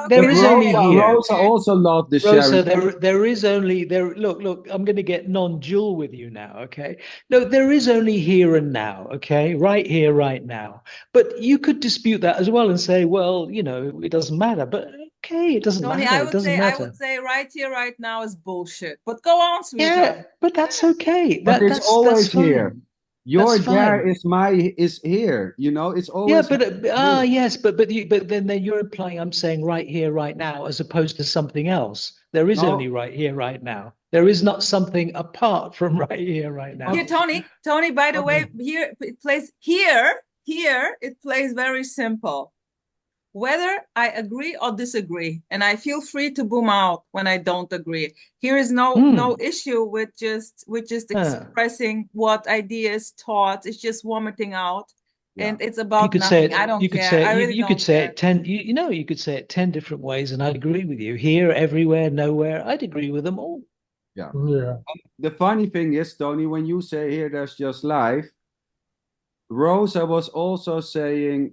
Okay. There is only here. Rosa also loved the Rosa, sharing. there is only there. Look. I'm going to get non-dual with you now. Okay. No, there is only here and now. Okay, right here, right now. But you could dispute that as well and say, well, you know, it doesn't matter. But okay, it doesn't Tony, matter. It doesn't I matter. would say right here, right now is bullshit. But go on, sweetheart. Yeah, but that's okay. But it's always that's here. fine. Your That's there fine. is here. You know, it's Yeah, always but here. yes, but then you're implying I'm saying right here, right now, as opposed to something else. There is No. only right here, right now. There is not something apart from right here, right now. Here, Tony, by the way, here it plays here, it plays very simple. Whether I agree or disagree, and I feel free to boom out when I don't agree. Here is no issue with just expressing what ideas, thoughts. It's just vomiting out, and it's about you could nothing. say it, I don't you care. Could say I it, really you don't could say care. it 10. You could say it 10 different ways, and I'd agree with you. Here, everywhere, nowhere. I'd agree with them all. Yeah. Yeah. The funny thing is, Tony, when you say here, there's just life. Rosa was also saying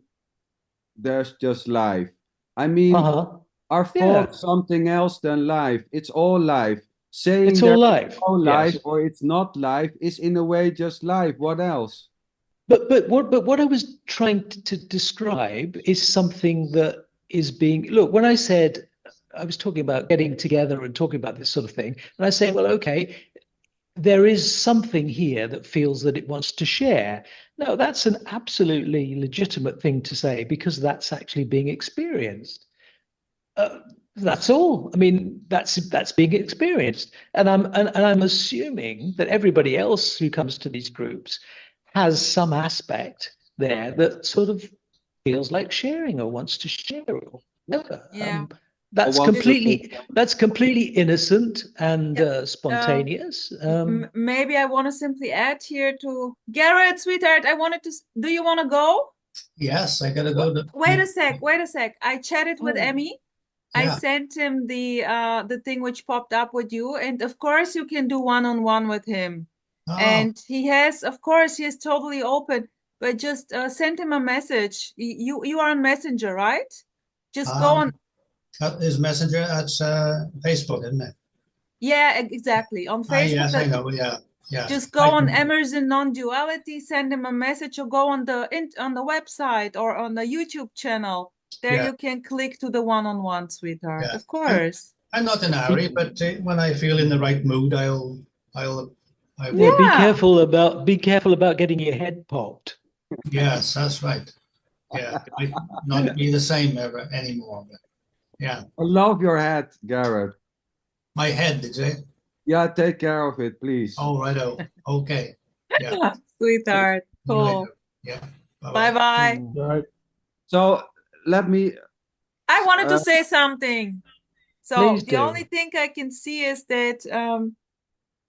there's just life. I mean, our thoughts something else than life. It's all life. Saying it's all there's life. no life Yes. or it's not life is in a way just life. What else? But what I was trying to describe is something that is being look. When I said I was talking about getting together and talking about this sort of thing, and I say, well, okay, there is something here that feels that it wants to share. No, that's an absolutely legitimate thing to say because that's actually being experienced. That's all. I mean, that's being experienced, and I'm assuming that everybody else who comes to these groups has some aspect there that sort of feels like sharing or wants to share or whatever. Yeah. That's completely innocent and spontaneous. Maybe I want to simply add here to Garrett, sweetheart. Do you want to go? Yes, I gotta go. Wait a sec. I chatted with Emmy. I sent him the thing which popped up with you, and of course you can do one-on-one with him. And he is totally open. But just send him a message. You are on Messenger, right? Just go on. Is Messenger at Facebook, isn't it? Yeah, exactly. On Facebook. Yes, I know. Yeah. Just go on Emerson Non-Duality, send him a message, or go on the website or on the YouTube channel. There you can click to the one-on-one, sweetheart. Of course. I'm not in a hurry, but when I feel in the right mood, I'll be careful about getting your head popped. Yes, that's right. Yeah, it might not be the same anymore. But yeah. I love your hat, Garrett. My head, did you? Yeah, take care of it, please. Oh, righto. Okay. Yeah. Sweetheart. Cool. Yeah. Bye-bye. Right. So let me. I wanted to say something. So the only thing I can see is that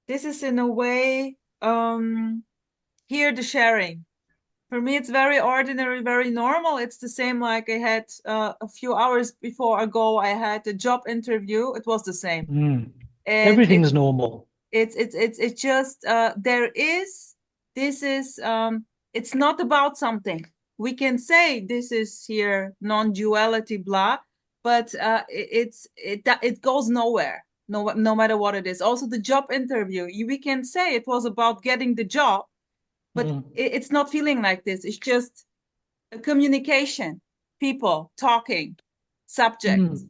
this is in a way here the sharing. For me, it's very ordinary, very normal. It's the same like I had a few hours ago. I had a job interview. It was the same. And everything's normal. It's just it's not about something. We can say this is here non-duality, blah, but it goes nowhere. No matter what it is. Also, the job interview, we can say it was about getting the job, but it's not feeling like this. It's just a communication, people talking, subjects,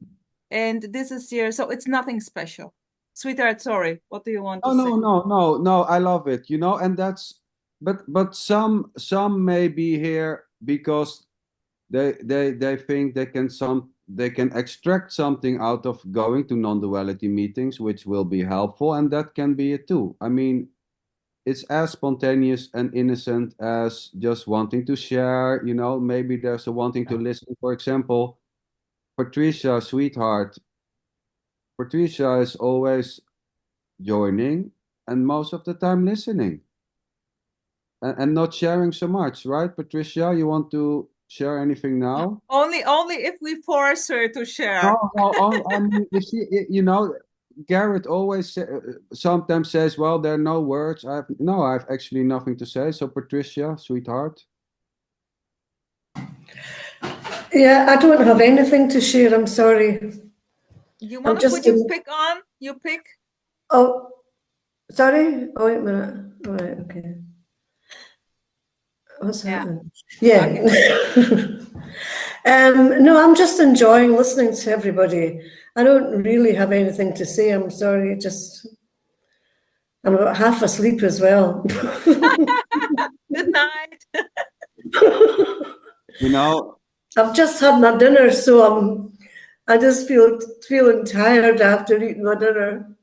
and this is here. So it's nothing special. Sweetheart, sorry. What do you want to say? No. I love it. You know, and that's but some may be here because they think they can extract something out of going to non-duality meetings, which will be helpful, and that can be it too. I mean, it's as spontaneous and innocent as just wanting to share. You know, maybe there's a wanting to listen. For example, Patricia, sweetheart. Patricia is always joining and most of the time listening. and not sharing so much, right, Patricia? You want to share anything now? Only if we force her to share. No, I mean, you see, you know, Garrett always sometimes says, "Well, there are no words." I have actually nothing to say. So, Patricia, sweetheart. Yeah, I don't have anything to share. I'm sorry. You want to put your pick on? You pick? Oh, sorry. Oh, wait a minute. All right. Okay. What's happening? Yeah. Okay. No, I'm just enjoying listening to everybody. I don't really have anything to say. I'm sorry. I'm about half asleep as well. Good night. You know, I've just had my dinner, so I just feeling tired after eating my dinner.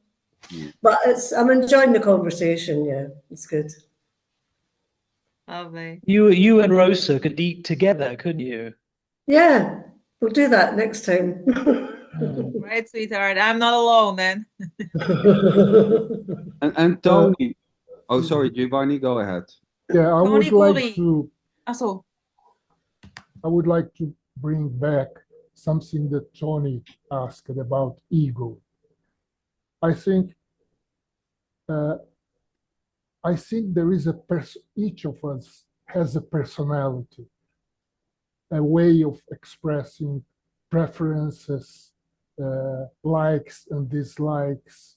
But I'm enjoying the conversation. Yeah, it's good. Lovely. You and Rosa could eat together, couldn't you? Yeah, we'll do that next time. Right, sweetheart. I'm not alone then. and Tony. Oh, sorry, Giovanni, go ahead. Yeah, I would like to. Also. I would like to bring back something that Tony asked about ego. I think there is each of us has a personality, a way of expressing preferences, likes and dislikes.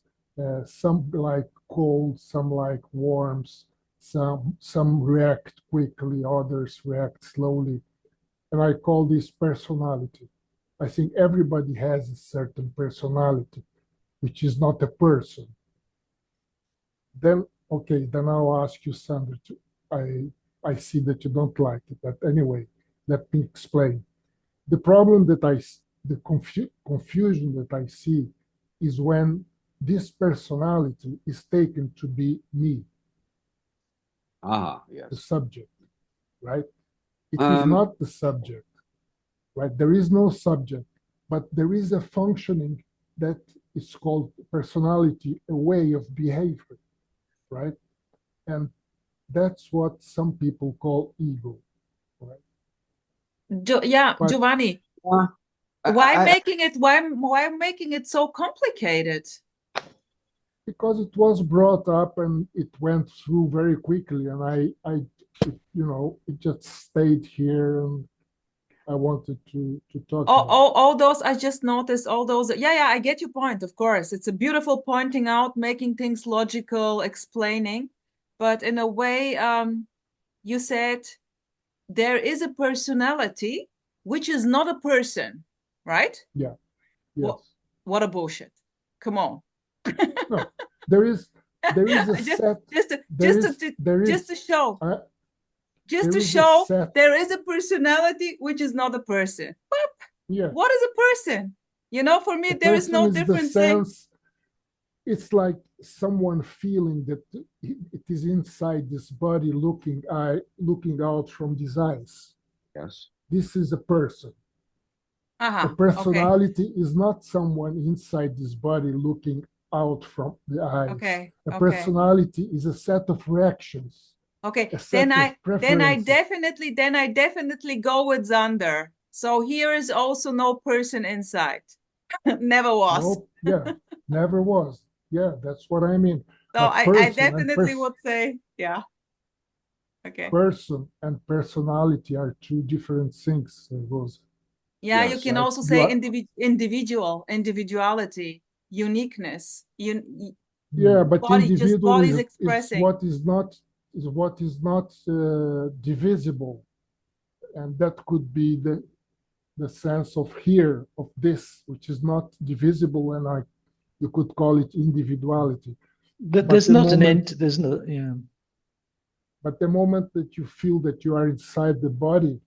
Some like cold, some like warms, some react quickly, others react slowly. And I call this personality. I think everybody has a certain personality, which is not a person. Then I'll ask you, Sandra. I see that you don't like it, but anyway, let me explain. The problem the confusion that I see is when this personality is taken to be me. Yes. The subject, right? It is not the subject, right? There is no subject, but there is a functioning that is called personality, a way of behavior, right? And that's what some people call ego, right? Giovanni. Why making it so complicated? Because it was brought up and it went through very quickly, and it just stayed here, and I wanted to talk. All those I just noticed. All those. Yeah. I get your point. Of course, it's a beautiful pointing out, making things logical, explaining, but in a way, you said there is a personality which is not a person, right? Yeah. Yes. What a bullshit! Come on. No, there is a set. Just to show. There is a personality which is not a person. Yeah. What is a person? For me, there is no different thing. It's like someone feeling that it is inside this body looking out from these eyes. Yes. This is a person. A personality is not someone inside this body looking out from the eyes. A personality is a set of reactions. Okay, then I definitely go with Zander. So here is also no person inside. Never was. Nope. Yeah, never was. Yeah, that's what I mean. So I definitely would say, yeah. Okay. Person and personality are two different things, Rosa. Yeah, yes, you can also say individuality, uniqueness. Yeah, but individual is what is not divisible, and that could be the sense of here of this, which is not divisible, and you could call it individuality. But there's not an end. There's no, yeah. But the moment that you feel that you are inside the body,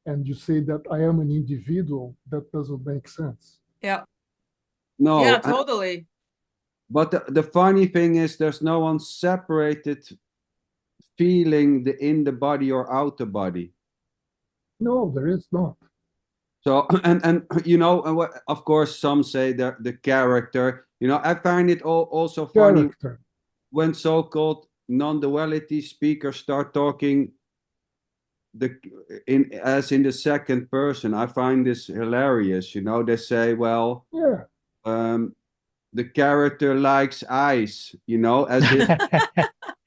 and you say that I am an individual, that doesn't make sense. Yeah. No. Yeah, totally. But the funny thing is, there's no one separated feeling in the body or out the body. No, there is not. So and of course some say that the character. I find it also funny when so-called non-duality speakers start talking as in the second person. I find this hilarious. You know, they say, well, Yeah. The character likes ice, you know, as if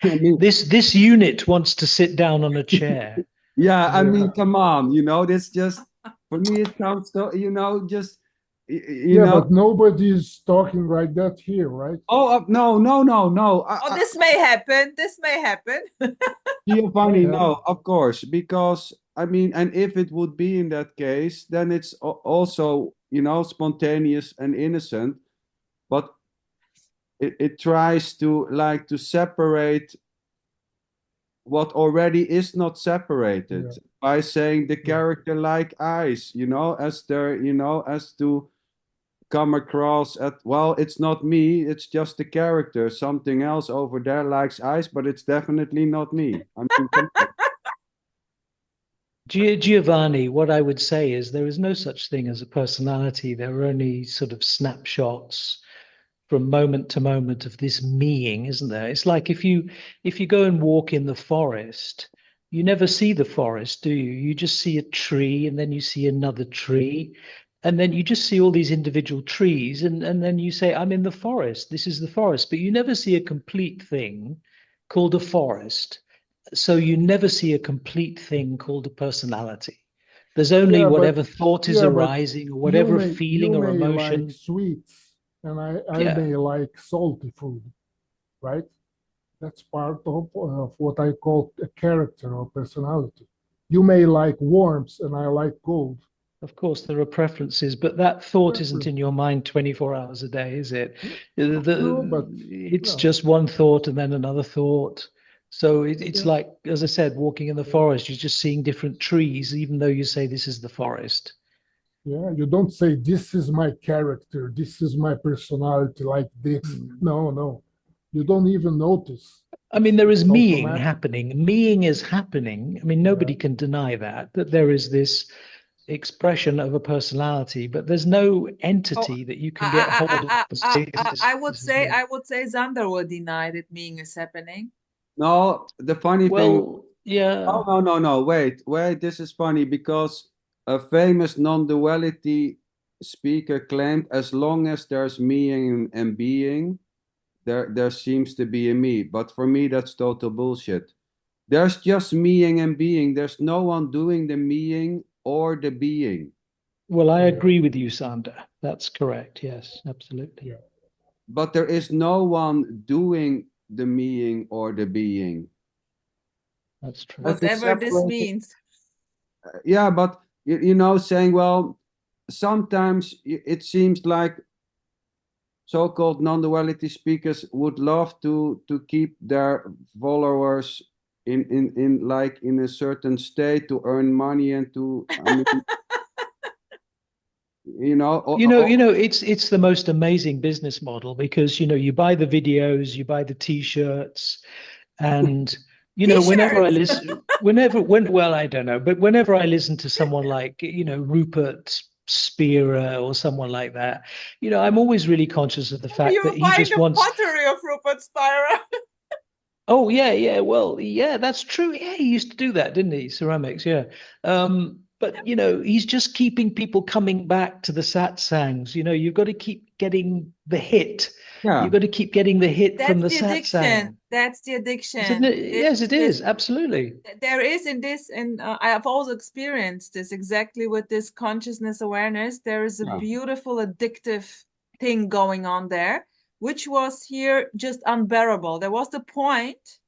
I mean, this unit wants to sit down on a chair. yeah, I mean, come on, you know, this just for me it sounds so, you know, just you know. But nobody's talking like that here, right? Oh no. This may happen. This may happen. Giovanni, no, of course, because I mean, and if it would be in that case, then it's also, you know, spontaneous and innocent, but it tries to like to separate what already is not separated by saying the character like ice, you know, as there, you know, as to come across at, well, it's not me, it's just the character. Something else over there likes ice, but it's definitely not me. I mean, come on. Giovanni, what I would say is there is no such thing as a personality. There are only sort of snapshots from moment to moment of this meing, isn't there? It's like if you go and walk in the forest, you never see the forest, do you? You just see a tree, and then you see another tree, and then you just see all these individual trees, and then you say, I'm in the forest, this is the forest, but you never see a complete thing called a forest. So you never see a complete thing called a personality. There's only whatever thought is arising, or whatever feeling or emotion. Like sweets, and I may like salty food, right? That's part of what I call a character or personality. You may like warmth, and I like cold. Of course, there are preferences, but that thought isn't in your mind 24 hours a day, is it? It's just one thought and then another thought. So it's like, as I said, walking in the forest, you're just seeing different trees, even though you say this is the forest. Yeah, you don't say, this is my character, this is my personality, like this. No. You don't even notice. I mean, there is meing happening. Meing is happening. I mean, nobody can deny that there is this expression of a personality, but there's no entity that you can get hold of. I would say Sander would deny that meing is happening. No, the funny thing. Yeah. No. Wait. This is funny because a famous non-duality speaker claimed as long as there's meing and being, there seems to be a me. But for me, that's total bullshit. There's just meing and being. There's no one doing the meing or the being. Well, I agree with you, Sander. That's correct. Yes, absolutely. But there is no one doing the meing or the being. That's true. Whatever this means. Yeah, but you know, saying, well, sometimes it seems like so-called non-duality speakers would love to keep their followers in like in a certain state to earn money and to I mean, you know, it's the most amazing business model because you buy the videos, you buy the t-shirts, and whenever I listen, well, I don't know, but whenever I listen to someone like Rupert Spearer or someone like that, I'm always really conscious of the fact that he just wants pottery of Rupert Spearer. Oh yeah, well, yeah, that's true. Yeah, he used to do that, didn't he? Ceramics, yeah. But he's just keeping people coming back to the satsangs. You've got to keep getting the hit. Yeah. You've got to keep getting the hit from the satsang. That's the addiction. Yes, it is. Absolutely. There is in this, and I have also experienced this exactly with this consciousness awareness. There is a beautiful addictive thing going on there, which was here just unbearable. There was the point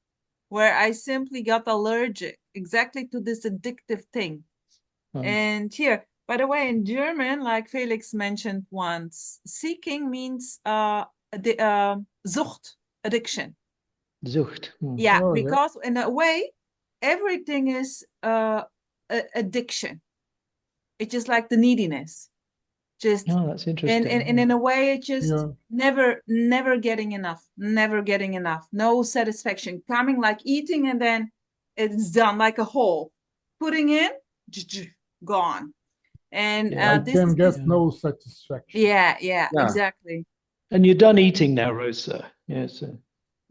where I simply got allergic exactly to this addictive thing. And here, by the way, in German, like Felix mentioned once, seeking means Sucht, addiction. Sucht. Yeah, because in a way, everything is addiction. It's just like the neediness. Just that's interesting. And in a way, it's just never getting enough, no satisfaction. Coming like eating and then it's done like a hole. Putting in, gone. And I can get no satisfaction. Yeah, exactly. And you're done eating now, Rosa. Yes.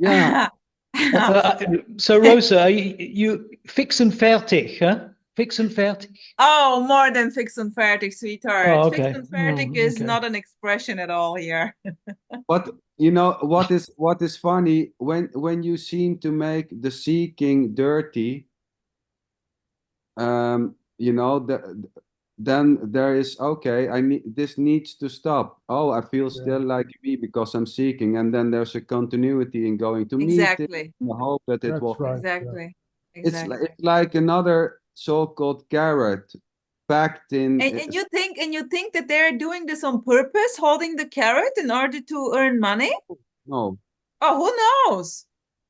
Yeah. So Rosa, you fix and fertig, huh? Fix and fertig. Oh, more than fix and fertig, sweetheart. Oh, okay. Fix and fertig is okay. not an expression at all here. But you know what is funny when you seem to make the seeking dirty, you know, then there is, okay, this needs to stop. Oh, I feel still like me because I'm seeking, and then there's a continuity in going to meet it. Exactly. I hope that it That's will. right. Exactly. Yeah. It's like another so-called carrot packed in. And you think that they're doing this on purpose, holding the carrot in order to earn money? No. Oh, who knows?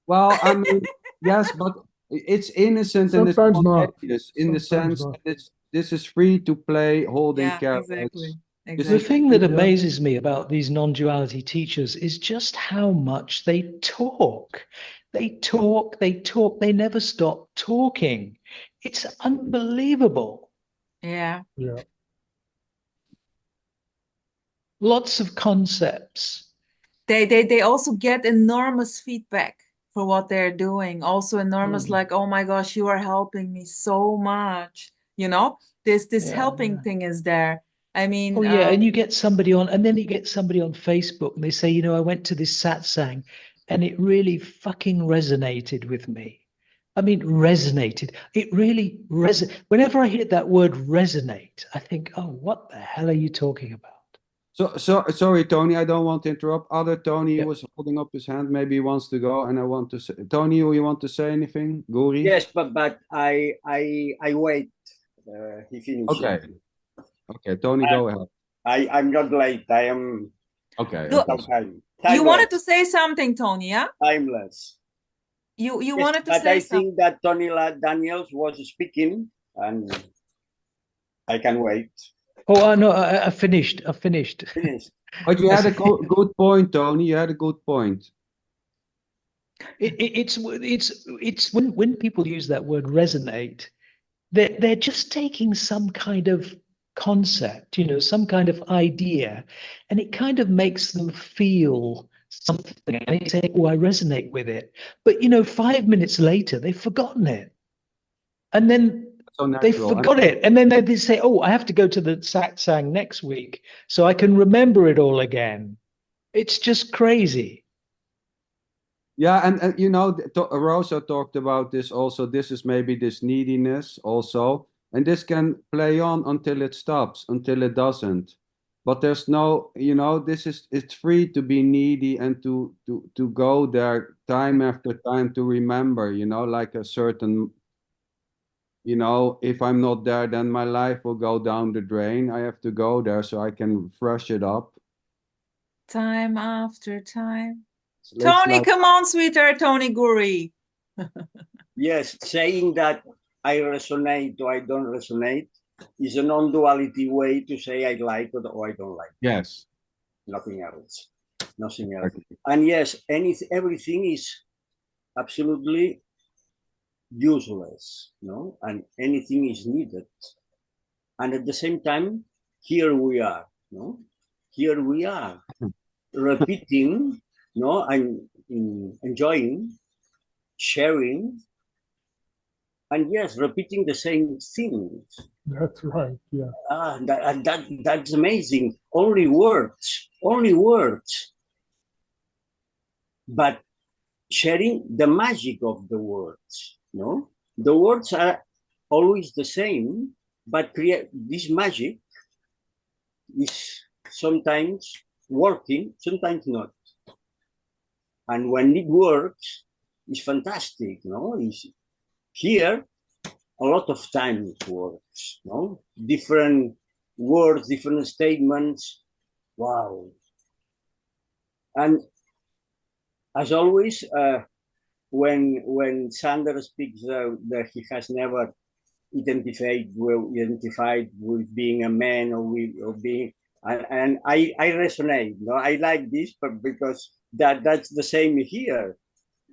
Well, I mean, yes, but it's innocent and it's Sometimes not. spontaneous in the Sometimes sense not. that this is free to play holding Yeah, carrots. exactly. This The is thing that Yeah. amazes me about these non-duality teachers is just how much they talk. They talk, they never stop talking. It's unbelievable. Yeah. Yeah. Lots of concepts. They also get enormous feedback for what they're doing. Also enormous, like, oh my gosh, you are helping me so much. You know, this Yeah, helping yeah. thing is there. I mean, Oh yeah, and you get somebody on, and then you get somebody on Facebook, and they say, you know, I went to this satsang, and it really fucking resonated with me. I mean, resonated. It really Whenever I hear that word resonate, I think, oh, what the hell are you talking about? so sorry, Tony. I don't want to interrupt. Other Tony Yep. was holding up his hand. Maybe he wants to go, and I want to say, Tony, you want to say anything? Guri? Yes, but I wait. He finished. Okay. Okay, Tony, go ahead. I'm not late. I am. Okay. You wanted to say something, Tony, yeah? Timeless. You Yes, wanted to but say I something. think that Tony Daniels was speaking, and I can wait. Oh no, I finished. Finished. But you had a good point, Tony. You had a good point. It's when people use that word resonate, they're just taking some kind of concept, you know, some kind of idea, and it kind of makes them feel something. And they say, "Oh, I resonate with it," but you know, 5 minutes later, they've forgotten it, and then they forgot it, and then they say, "Oh, I have to go to the satsang next week so I can remember it all again." It's just crazy. Yeah, and you know, Rosa talked about this also. This is maybe this neediness also, and this can play on until it stops, until it doesn't. But there's no, you know, it's free to be needy and to go there time after time to remember, you know, like a certain, you know, if I'm not there, then my life will go down the drain. I have to go there so I can fresh it up. Time after time. Tony, come on, sweetheart, Tony Guri. Yes, saying that I resonate or I don't resonate is a non-duality way to say I like or I don't like. Yes. Nothing else. Nothing else. And yes, everything is absolutely useless, no? And anything is needed. And at the same time, here we are, no? Here we are, repeating, no, and enjoying, sharing, and yes, repeating the same things. That's right. Yeah. That's amazing. Only words. But sharing the magic of the words. No, the words are always the same, but create this magic is sometimes working, sometimes not. And when it works, it's fantastic. No, it's here. A lot of times it works. No, different words, different statements. Wow. And as always, when Sander speaks that he has never identified with being a man or being, and I resonate. No, I like this, but because that's the same here.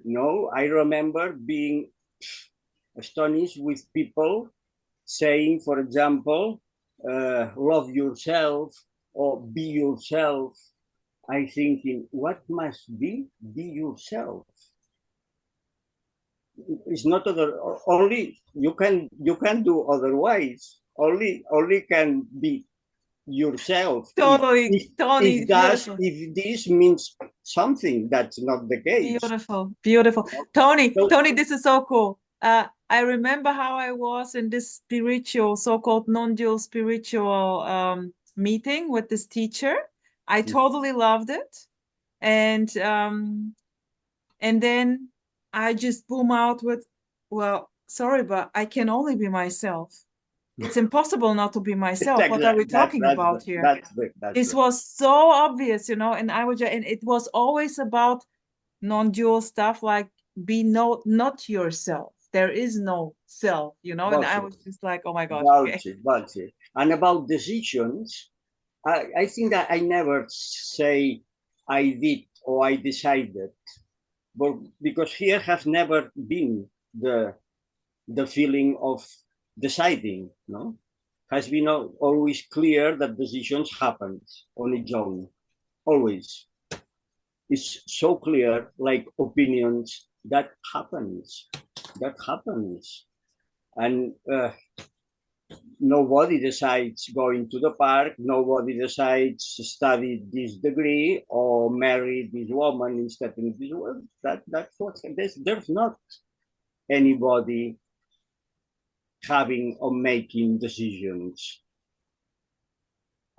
No, I remember being astonished with people saying, for example, love yourself or be yourself. I thinking, what must be yourself? it's not other. Only you can do otherwise. Only can be yourself. Totally, Tony. If this means something, that's not the case. Beautiful, beautiful. Tony, this is so cool. I remember how I was in this spiritual, so-called non-dual spiritual meeting with this teacher. I totally loved it. And then I just boom out with, well, sorry, but I can only be myself. It's impossible not to be myself. What are we talking about here? This was so obvious, and it was always about non-dual stuff, like be not yourself. There is no self, and I was just like, oh my God. Okay. And about decisions, I think that I never say I did or I decided, but because here has never been the feeling of deciding, has been always clear that decisions happen on its own, always. It's so clear, like opinions, that happens, and nobody decides going to the park, nobody decides to study this degree or marry this woman instead of this one. That's what there's not anybody having or making decisions.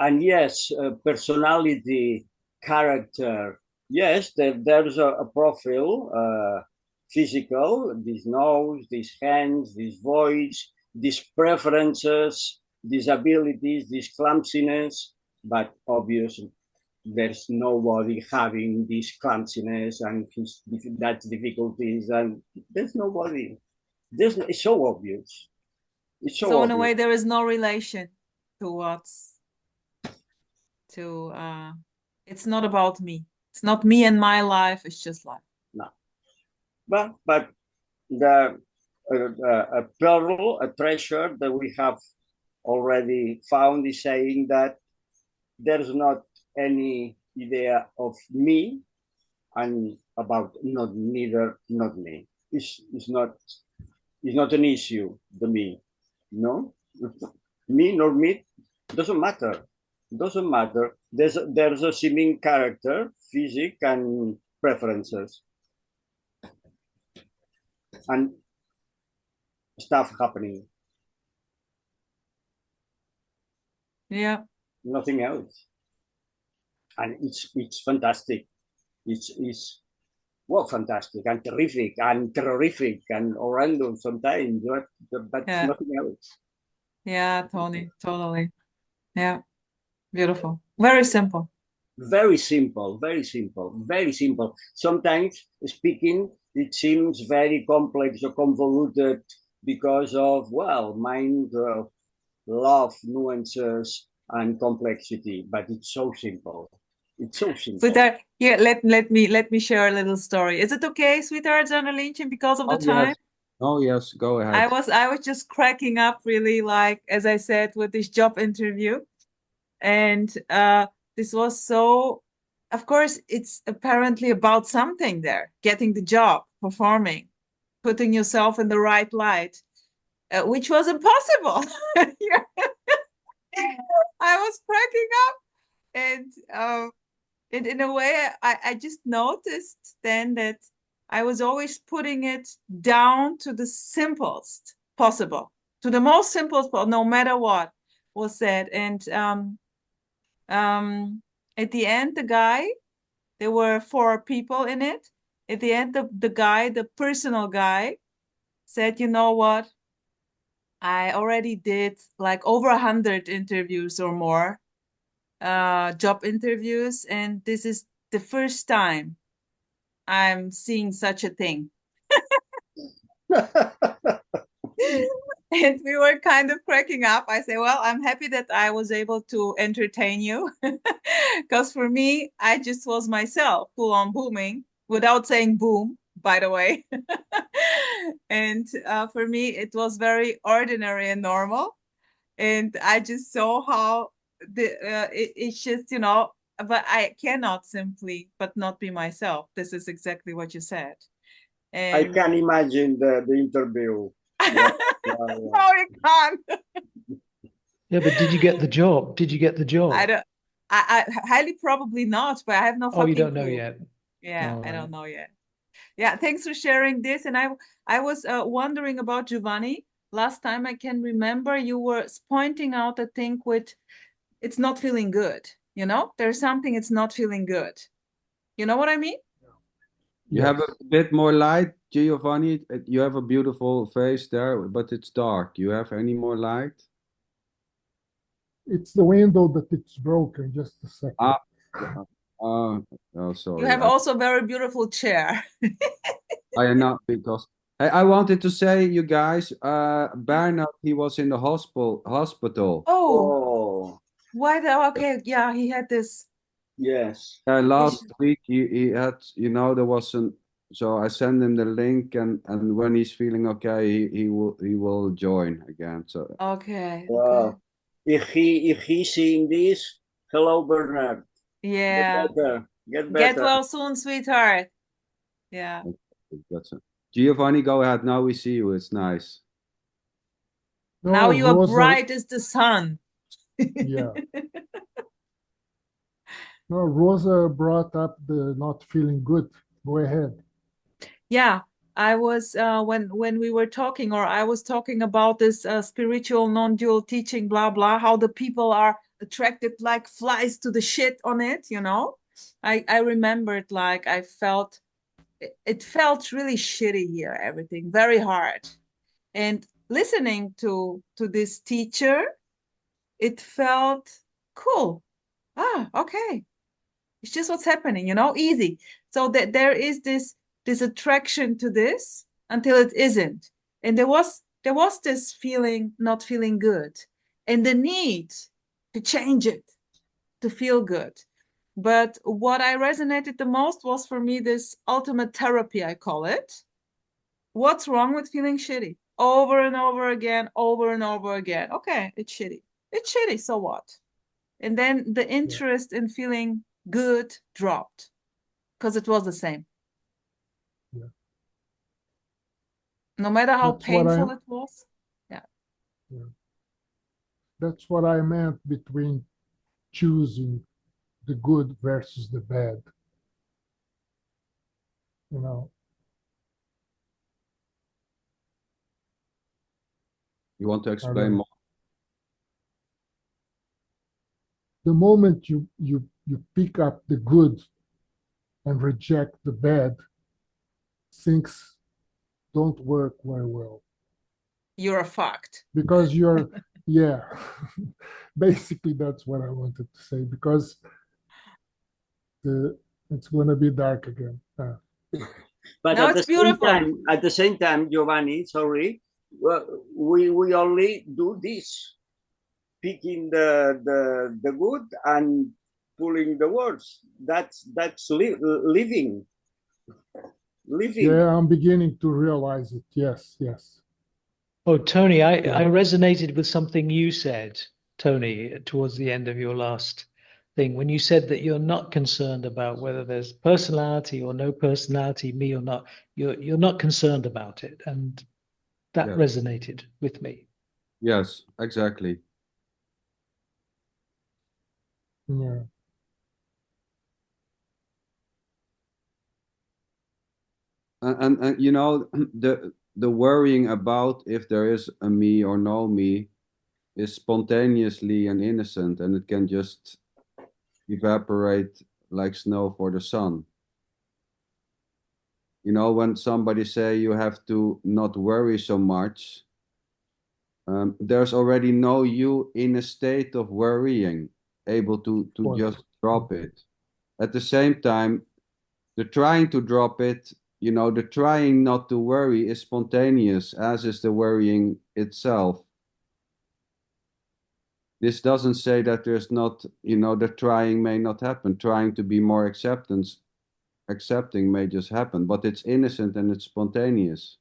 And yes, personality, character, yes, there's a profile, physical, this nose, these hands, this voice, these preferences, these abilities, this clumsiness, but obviously there's nobody having this clumsiness and that difficulties, and there's nobody. It's so obvious. It's so in a way, there is no relation to it's not about me. It's not me and my life. It's just life. No. But the a pearl, a treasure that we have already found is saying that there's not any idea of me and about not me. It's not an issue, the me. No? Me nor me doesn't matter. There's a seeming character, physique, and preferences. And stuff happening. Yeah. Nothing else. And it's fantastic. It's fantastic and terrific and terrific and random sometimes, but nothing else. Yeah, Tony, totally. Yeah. Beautiful. Very simple. Very simple. Sometimes speaking, it seems very complex or convoluted because of, mind, love, nuances, and complexity. But it's so simple. Sweetheart, let me share a little story. Is it okay, sweetheart, Zanderlientje, because of the time? Yes. Oh yes, go ahead. I was just cracking up, really, like, as I said, with this job interview. And this was so, of course, it's apparently about something there, getting the job, performing, putting yourself in the right light, which was impossible. I was cracking up. And in a way, I just noticed then that I was always putting it down to the simplest possible, to the most simplest, no matter what was said. And at the end, the guy, there were 4 people in it. At the end, the guy, the personal guy, said, you know what? I already did like over 100 interviews or more, job interviews, and this is the first time I'm seeing such a thing. And we were kind of cracking up. I say, well, I'm happy that I was able to entertain you, because for me, I just was myself, full on booming, without saying boom, by the way. And for me, it was very ordinary and normal. And I just saw how it's just, but I cannot simply but not be myself. This is exactly what you said. I And can imagine the interview. Yeah, yeah, no, you can't. Yeah, but did you get the job? Did you get the job? I don't. I highly probably not, but I have no Oh, you fucking don't know clue. yet. Yeah, All I don't right. know yet. Yeah, thanks for sharing this. And I was wondering about Giovanni. Last time I can remember you were pointing out a thing with it's not feeling good. You know, there's something it's not feeling good. You know what I mean? You have a bit more light, Giovanni. You have a beautiful face there, but it's dark. You have any more light? It's the window that it's broken. Just a second. Ah, oh, sorry. You have also a very beautiful chair. I am not because I wanted to say, you guys, Bernard, he was in the hospital. Oh, Oh, why the okay, yeah, he had this. yes. Last week he had, there was so I sent him the link, and when he's feeling okay, he will join again. So Okay, okay. Wow. If he's seeing this, hello Bernard. Yeah. Get better. Get Get better. well soon, sweetheart. Yeah. that's it. Giovanni, go ahead. Now we see you. It's nice. Now you are Rosa, bright as the sun. yeah. No, Rosa brought up the not feeling good. Go ahead. Yeah, I was when we were talking, or I was talking about this spiritual non-dual teaching, blah blah, how the people are attracted like flies to the shit on it, you know. I remembered like I felt it felt really shitty here, everything very hard. And listening to this teacher, it felt cool. Ah, okay. It's just what's happening, you know, easy. So that there is this attraction to this until it isn't. And there was this feeling not feeling good and the need to change it to feel good. But what I resonated the most was for me this ultimate therapy, I call it. What's wrong with feeling shitty? Over and over again, over and over again. Okay, it's shitty. It's shitty, so what? And then the interest in feeling good dropped because it was the same. Yeah. No matter how That's painful it was. Yeah. That's what I meant between choosing the good versus the bad. You know. You want to explain more? The moment you pick up the good and reject the bad, things don't work very well. You're fucked. Because you're, yeah, basically that's what I wanted to say, because it's going to be dark again. But now at it's beautiful. At the same time, Giovanni, sorry, we only do this, picking the good and pulling the words. That's living. Yeah, I'm beginning to realize it. Yes, yes. Oh, Tony, I resonated with something you said, Tony, towards the end of your last thing, when you said that you're not concerned about whether there's personality or no personality, me or not. You're not concerned about it, and that resonated with me. Yes, exactly. Yeah. And the worrying about if there is a me or no me is spontaneously and innocent, and it can just evaporate like snow for the sun. When somebody say you have to not worry so much, there's already no you in a state of worrying, able to just drop it. At the same time, the trying to drop it, the trying not to worry is spontaneous, as is the worrying itself. This doesn't say that there's not, the trying may not happen. Trying to be more accepting may just happen, but it's innocent and it's spontaneous.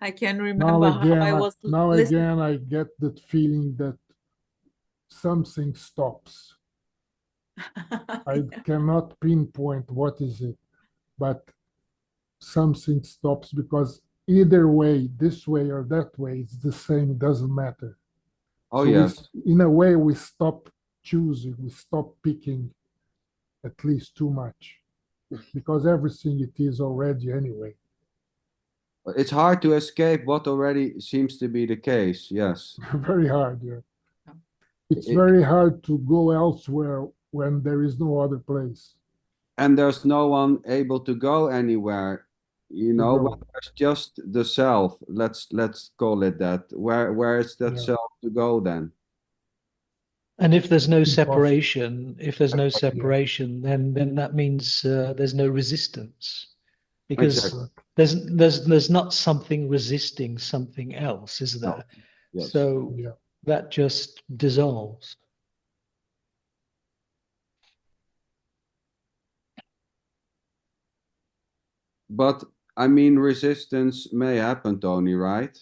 I can remember how I was again, I get that feeling that something stops. I cannot pinpoint what is it. but something stops because either way, this way or that way, it's the same, it doesn't matter. Oh, So yes. in a way, we stop choosing, we stop picking at least too much, because everything it is already anyway. It's hard to escape what already seems to be the case, yes. Very hard, yeah. It's very hard to go elsewhere when there is no other place. And there's no one able to go anywhere, when there's just the self, let's call it that. Where is that self to go then? And if there's no separation, then that means there's no resistance, because there's not something resisting something else, is there? No. Yes. So that just dissolves. But I mean, resistance may happen, Tony, right?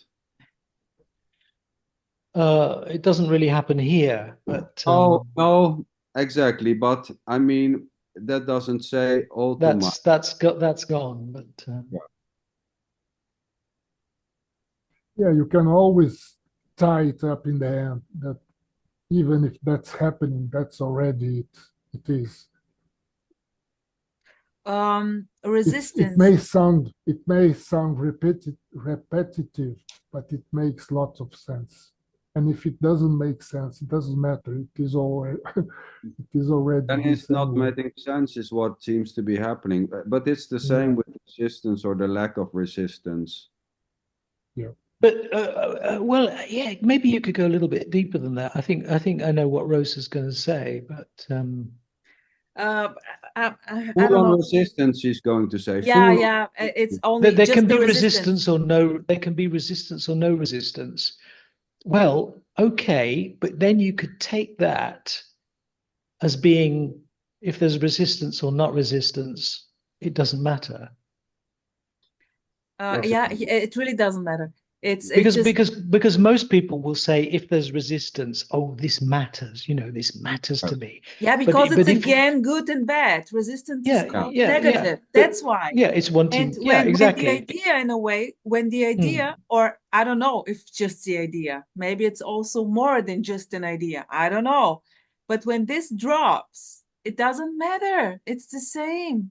It doesn't really happen here, but no, exactly. But I mean, that doesn't say all too much. That's gone. But you can always tie it up in the end. That even if that's happening, that's already it is. Resistance. It may sound repetitive, but it makes lots of sense. And if it doesn't make sense, it doesn't matter. It is already. And it's not making sense is what seems to be happening. But it's the same with resistance or the lack of resistance. Yeah. But maybe you could go a little bit deeper than that. I think I know what Rose is going to say, but I don't know. resistance, she's going to say. It's only there just can be the resistance or no. There can be resistance or no resistance. Well, okay, but then you could take that as being, if there's resistance or not resistance, it doesn't matter. It really doesn't matter. Because most people will say, if there's resistance, oh, this matters. This matters to me. Yeah, because it's again good and bad. Resistance is called negative. That's why. Yeah, it's wanting. And exactly. When the idea, in a way, or I don't know if just the idea, maybe it's also more than just an idea. I don't know. But when this drops, it doesn't matter. It's the same.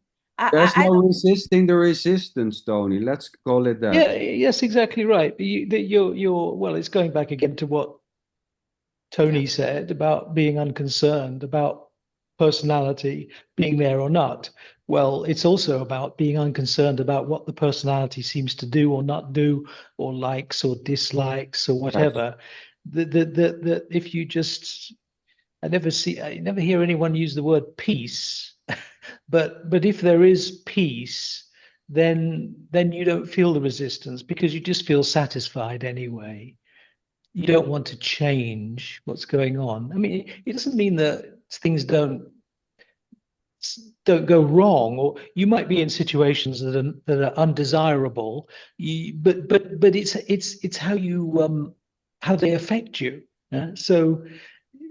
There's no resisting the resistance, Tony. Let's call it that. Yeah, yes, exactly right. Well, it's going back again to what Tony said about being unconcerned, about personality being there or not. Well, it's also about being unconcerned about what the personality seems to do or not do, or likes or dislikes or whatever. That if you just, I never hear anyone use the word peace. But if there is peace, then you don't feel the resistance, because you just feel satisfied anyway. You don't want to change what's going on. I mean, it doesn't mean that things don't go wrong, or you might be in situations that are undesirable. But it's how they affect you. So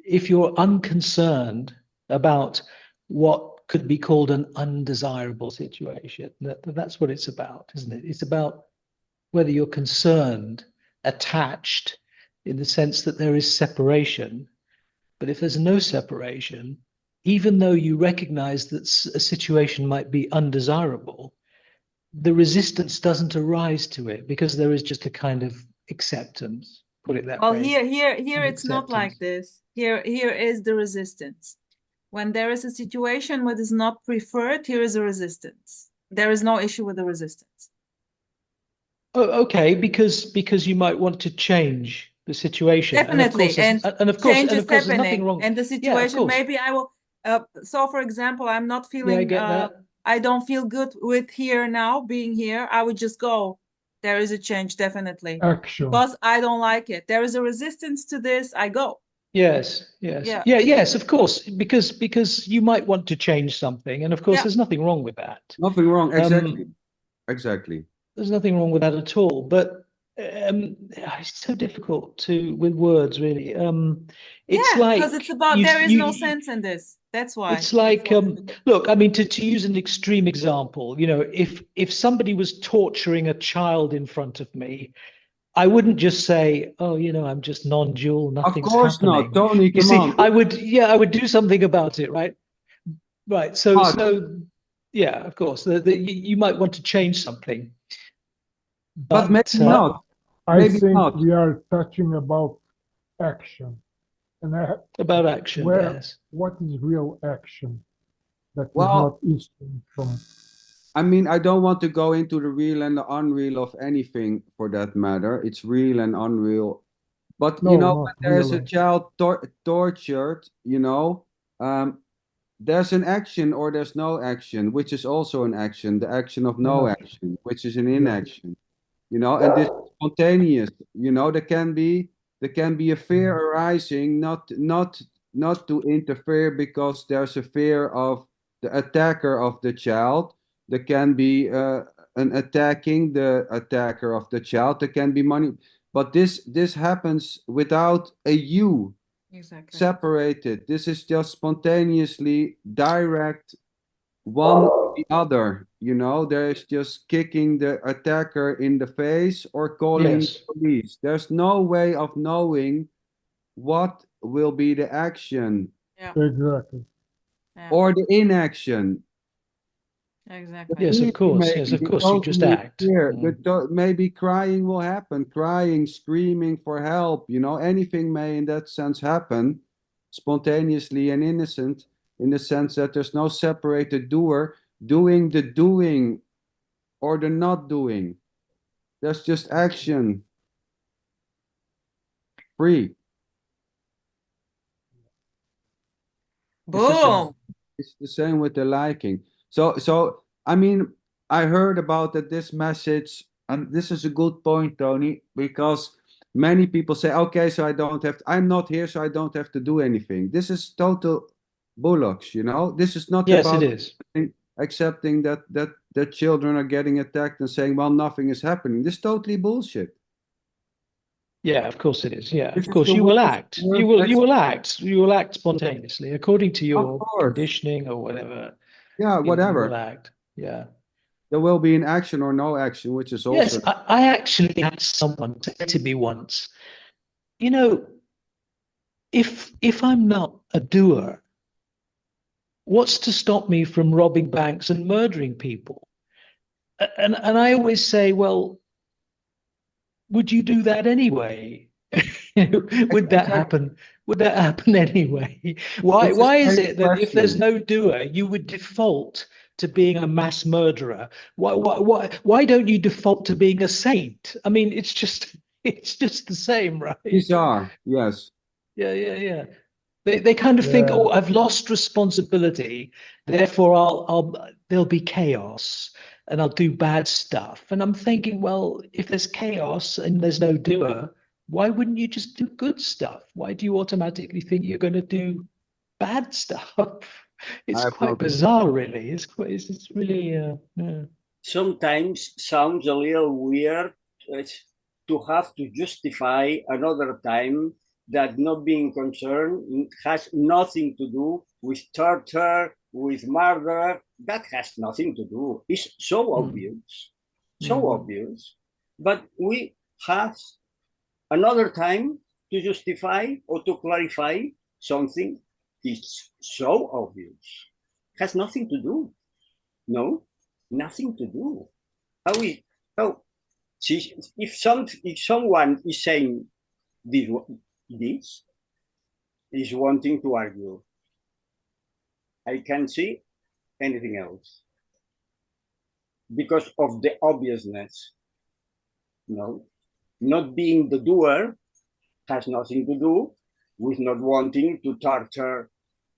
if you're unconcerned about what could be called an undesirable situation, that's what it's about, isn't it? It's about whether you're concerned, attached, in the sense that there is separation. But if there's no separation, even though you recognize that a situation might be undesirable, the resistance doesn't arise to it, because there is just a kind of acceptance. Put it that way. Well, here it's not like this. Here is the resistance. When there is a situation what is not preferred, here is a resistance. There is no issue with the resistance. Oh, okay, because you might want to change the situation. Definitely, and of course, there's nothing wrong. And the situation, maybe I will. So, for example, I'm not feeling. I don't feel good with here now, being here. I would just go. There is a change, definitely. Action. Because I don't like it. There is a resistance to this. I go. Yes, of course, because you might want to change something, and of course there's nothing wrong with that. Nothing wrong, exactly. There's nothing wrong with that at all. But it's so difficult to with words, really. It's Yeah, because like it's about there is no sense in this. That's why. It's like, look, I mean, to use an extreme example, you know, if somebody was torturing a child in front of me, I wouldn't just say, oh, you know, I'm just non-dual, nothing's Of course happening. not, Tony. You Come see, on. I would do something about it, right? Right. So yeah, of course, you might want to change something, but maybe not. I Maybe think not. we are touching about action, and about action. Yes. What is real action that is Well, not instant from? I mean, I don't want to go into the real and the unreal of anything for that matter. It's real and unreal. But No, you know, not when there's a really. child tortured, you know, there's an action or there's no action, which is also an action. The action of no action, which is an inaction. You know, and this is spontaneous. You know, there can be a fear arising, not to interfere because there's a fear of the attacker of the child. There can be an attacking the attacker of the child. There can be money, but this happens without a you separated. This is just spontaneously direct one or the other. You know, there's just kicking the attacker in the face or calling the police. There's no way of knowing what will be the action Exactly. or the inaction. Exactly. Yes, of course. Yes, of course. You just act. Maybe crying will happen, crying, screaming for help. You know, anything may in that sense happen spontaneously and innocent in the sense that there's no separated doer doing the doing or the not doing. There's just action. Free. Boom. It's the same with the liking. So I mean, I heard about that this message, and this is a good point, Tony, because many people say, okay, so I don't have to, I'm not here, so I don't have to do anything. This is total bullocks, you know? This is not about it is. Accepting that the children are getting attacked and saying, well, nothing is happening. This is totally bullshit. Yeah, of course it is. Yeah, of course you will act. You will act. You will act spontaneously according to your conditioning or whatever. Yeah, whatever. You will act. Yeah. There will be an action or no action, which is also. Yes, I actually had someone say to me once, you know, if I'm not a doer, what's to stop me from robbing banks and murdering people? And I always say, well, would you do that anyway? Would that happen? Would that happen anyway? Why is it that if there's no doer, you would default to being a mass murderer? Why don't you default to being a saint? I mean, it's just the same, right? Bizarre, yes. Yeah. They kind of think, oh, I've lost responsibility, therefore there'll be chaos and I'll do bad stuff. And I'm thinking, well, if there's chaos and there's no doer, why wouldn't you just do good stuff? Why do you automatically think you're going to do bad stuff? It's quite bizarre, really. It's really. Sometimes sounds a little weird to have to justify another time that not being concerned has nothing to do with torture, with murder. That has nothing to do. It's so obvious, obvious. But we have another time to justify or to clarify something. It's so obvious. Has nothing to do. No, nothing to do. If someone is saying this is wanting to argue, I can't see anything else because of the obviousness. No, not being the doer has nothing to do with not wanting to torture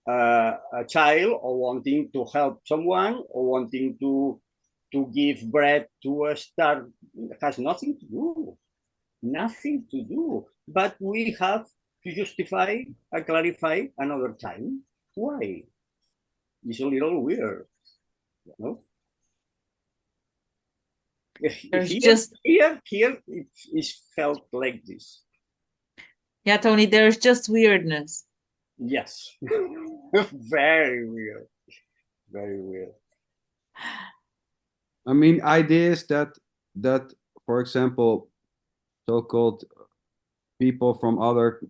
a child or wanting to help someone or wanting to give bread to a star. It has nothing to do. Nothing to do. But we have to justify and clarify another time. Why? It's a little weird. No? There's here, just here it is felt like this. yeah, Tony. There's just weirdness. Yes, very weird, very weird. I mean, ideas that for example, so-called people from other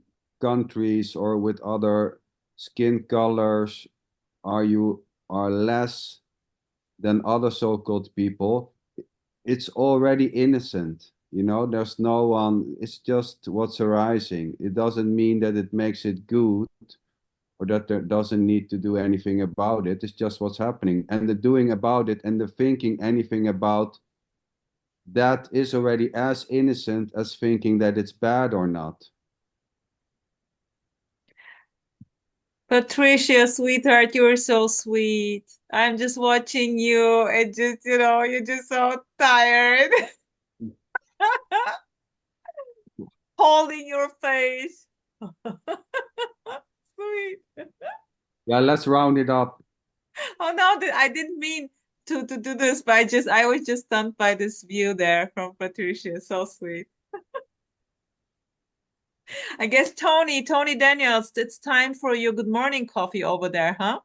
countries or with other skin colors are less than other so-called people. It's already innocent, you know. There's no one. It's just what's arising. It doesn't mean that it makes it good or that there doesn't need to do anything about it. It's just what's happening, and the doing about it and the thinking anything about that is already as innocent as thinking that it's bad or not. Patricia, sweetheart, you're so sweet. I'm just watching you and just, you know, you're just so tired. Holding your face. Sweet. Yeah, let's round it up. Oh no, I didn't mean to do this, but I was just stunned by this view there from Patricia. So sweet. I guess Tony Daniels, it's time for your good morning coffee over there, huh?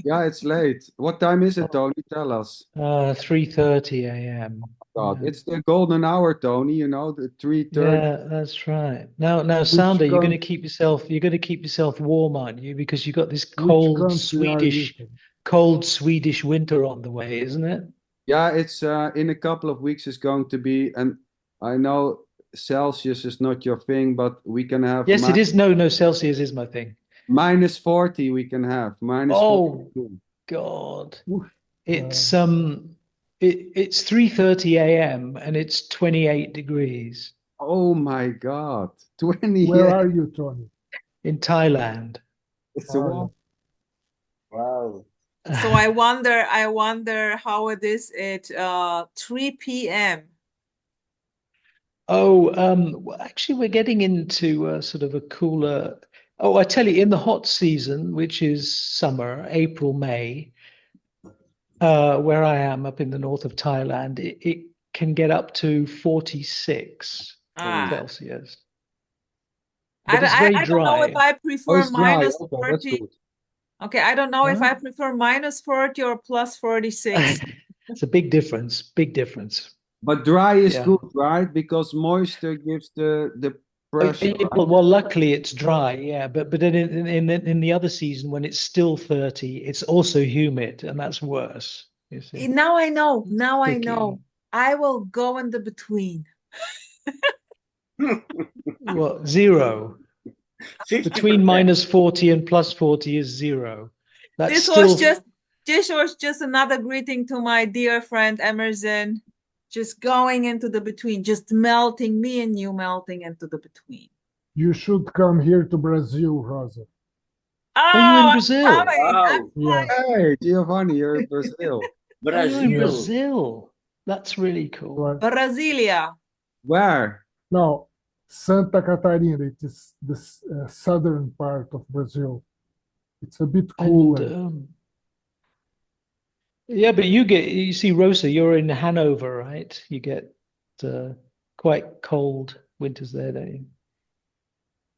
Yeah, it's late. What time is it, Tony? Tell us. 3:30 a.m. God, Yeah. it's the golden hour, Tony. You know, the 3:30. Yeah, that's right. Now, Sander, you're going to keep yourself warm, aren't you? Because you've got this cold Swedish winter on the way, isn't it? Yeah, it's in a couple of weeks it's going to be, and I know Celsius is not your thing, but we can have. Yes, it is. No, Celsius is my thing. -40 we can have. Oh, God. It's 3:30 a.m. and it's 28 degrees. Oh my God. 28. Where are you, Tony? In Thailand. It's a warm. Wow. So I wonder how it is at 3 p.m. Oh, actually, we're getting into sort of a cooler. Oh, I tell you, in the hot season, which is summer, April, May, where I am up in the north of Thailand, it can get up to 46 Celsius. But it's very I don't know if dry. I prefer minus Okay, 40. that's good. Okay, I don't know if I prefer minus 40 or plus 46. It's a big difference. Big difference. But dry is good, right? Because moisture gives the pressure. Well, luckily it's dry, yeah. But then in the other season when it's still 30, it's also humid, and that's worse. You see. Now I know. Now I know. I will go in the between. What, zero? Between -40 and +40 is zero. This was just another greeting to my dear friend Emerson. Just going into the between, just melting, me and you melting into the between. You should come here to Brazil, Rosa. Are you in Brazil? I'm Yeah. Hey, Giovanni, you're in Brazil. You're in Brazil. That's really cool. Right. Brasilia. Where? No, Santa Catarina. It is the southern part of Brazil. It's a bit cooler. Yeah, but you see, Rosa, you're in Hanover, right? You get quite cold winters there, don't you?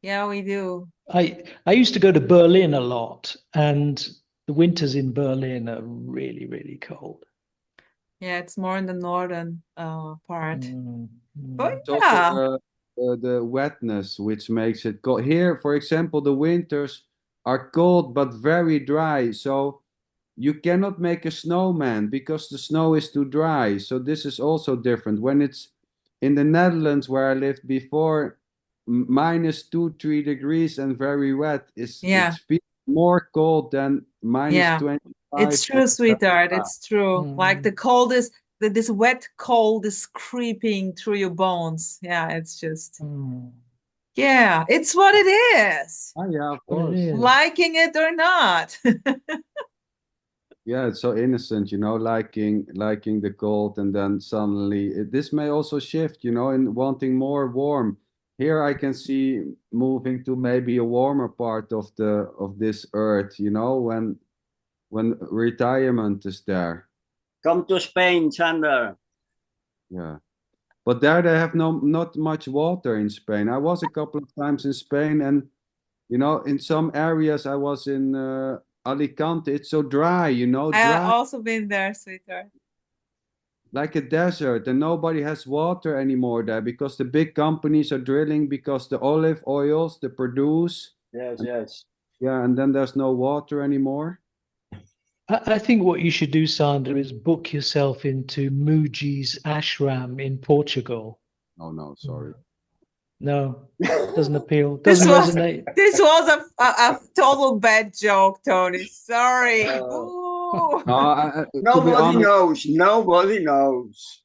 Yeah, we do. I used to go to Berlin a lot, and the winters in Berlin are really, really cold. Yeah, it's more in the northern part. But it's also the wetness which makes it cold. Here, for example, the winters are cold but very dry, so you cannot make a snowman because the snow is too dry. So this is also different. When it's in the Netherlands where I lived before, -2-3 degrees and very wet, it's more cold than -25. It's true, sweetheart. It's true. Like the cold is this wet cold is creeping through your bones. Yeah, it's just yeah, it's what it is. Oh, yeah, of course. Liking it or not. Yeah, it's so innocent, you know, liking the cold, and then suddenly this may also shift, you know, in wanting more warm. Here I can see moving to maybe a warmer part of this earth, you know, when retirement is there. Come to Spain, Sander. Yeah. But there they have not much water in Spain. I was a couple of times in Spain, and you know, in some areas I was in Alicante, it's so dry, you know, I dry also been there, sweetheart. like a desert, and nobody has water anymore there because the big companies are drilling because the olive oils they produce. Yes, yes. Yeah, and then there's no water anymore. I think what you should do, Sander, is book yourself into Muji's ashram in Portugal. Oh no, sorry. No, doesn't appeal. Doesn't resonate. This was a total bad joke, Tony. Sorry. No, Nobody knows. Nobody knows.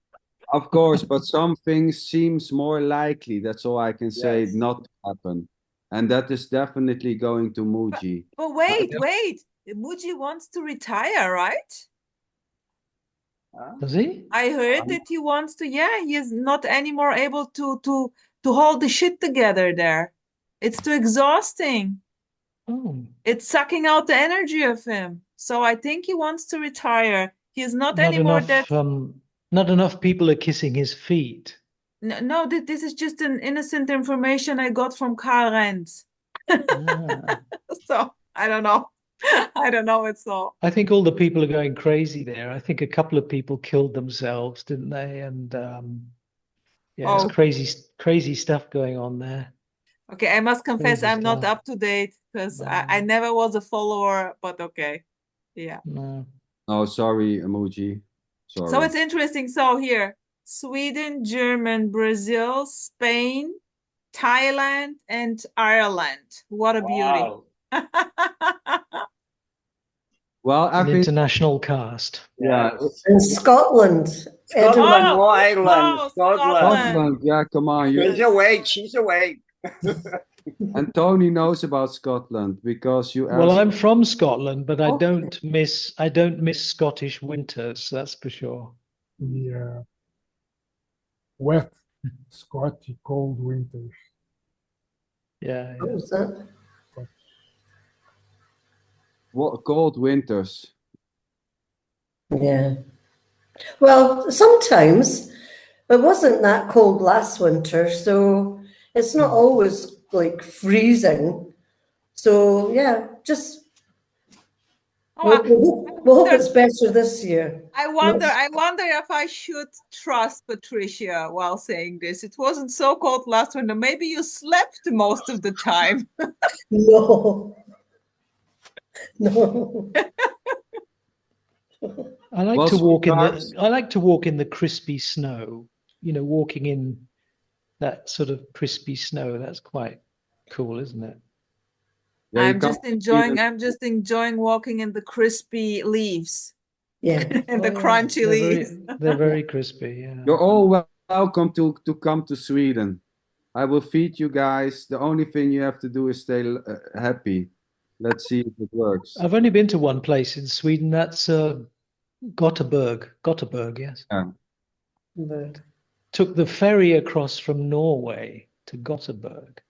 Of course, but some things seems more likely. That's all I can say. Yes. Not to happen, and that is definitely going to Muji. But wait. Muji wants to retire, right? Does he? I heard that he wants to. Yeah, he is not anymore able to hold the shit together there. It's too exhausting. Oh. It's sucking out the energy of him. So I think he wants to retire. He is not anymore enough, that. Not enough people are kissing his feet. No, this is just an innocent information I got from Karl Renz. So I don't know. I don't know. It's all. I think all the people are going crazy there. I think a couple of people killed themselves, didn't they? And yeah, it's crazy stuff going on there. Okay, I must confess I'm not up to date because I never was a follower, but okay. Yeah. No. Oh, sorry, emoji. Sorry. So it's interesting. So here, Sweden, German, Brazil, Spain, Thailand, and Ireland. What a beauty. Well, I think international cast. Yeah. And Scotland. Ireland. Scotland. Yeah, come on. She's awake. And Tony knows about Scotland because you asked. Well, I'm from Scotland, but I don't miss Scottish winters, that's for sure. Yeah. Wet, Scotty, cold winters. Yeah. What was that? What cold winters? Yeah. Well, sometimes it wasn't that cold last winter, so it's not always like freezing. So yeah, just we'll hope it's better this year. I wonder if I should trust Patricia while saying this. It wasn't so cold last winter. Maybe you slept most of the time. No. No. I like to walk in the crispy snow. You know, walking in that sort of crispy snow. That's quite cool, isn't it? Yeah, I'm just enjoying walking in the crispy leaves. Yeah. And the crunchy leaves. They're very crispy, yeah. You're all welcome to come to Sweden. I will feed you guys. The only thing you have to do is stay happy. Let's see if it works. I've only been to one place in Sweden. That's Gothenburg. Gothenburg, yes. Yeah. Took the ferry across from Norway to Gothenburg.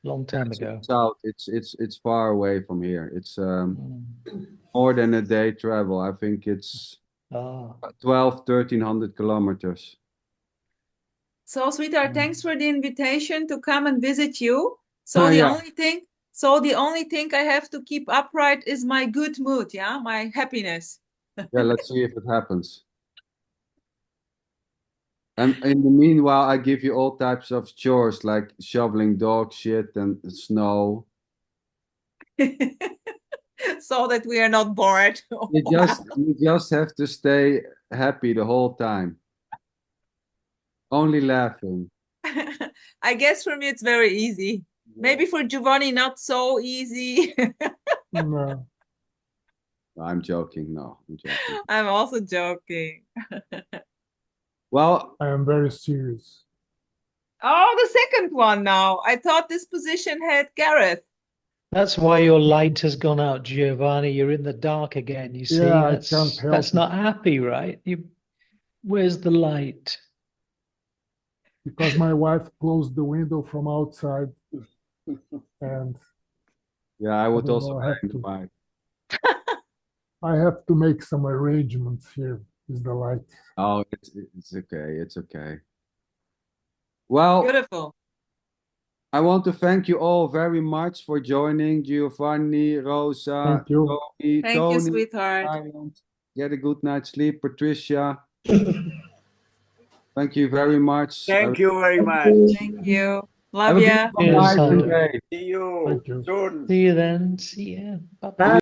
Long time ago. South. It's far away from here. It's more than a day travel. I think it's 1,300 kilometers. So, sweetheart, thanks for the invitation to come and visit you. So the only thing I have to keep upright is my good mood, yeah, my happiness. Yeah, let's see if it happens. And in the meanwhile, I give you all types of chores like shoveling dog shit and snow. So that we are not bored. You just have to stay happy the whole time. Only laughing. I guess for me it's very easy. Maybe for Giovanni not so easy. No. I'm joking. No, I'm joking. I'm also joking. Well, I am very serious. Oh, the second one now. I thought this position had Gareth. That's why your light has gone out, Giovanni. You're in the dark again. You see, Yeah, I can't help that's it. not happy, right? Where's the light? Because my wife closed the window from outside, and yeah, I would don't also know, I have hang to. by. I have to make some arrangements here is the light. Oh, it's okay. It's okay. Well, Beautiful. I want to thank you all very much for joining. Giovanni, Rosa, Thank you. Tony, Thank you, sweetheart. Get a good night's sleep. Patricia. Thank you very much. Thank you very much. Thank you. Have Love a ya. beautiful night and day. See you Thank you. soon. See you then. See you. Bye-bye. Bye.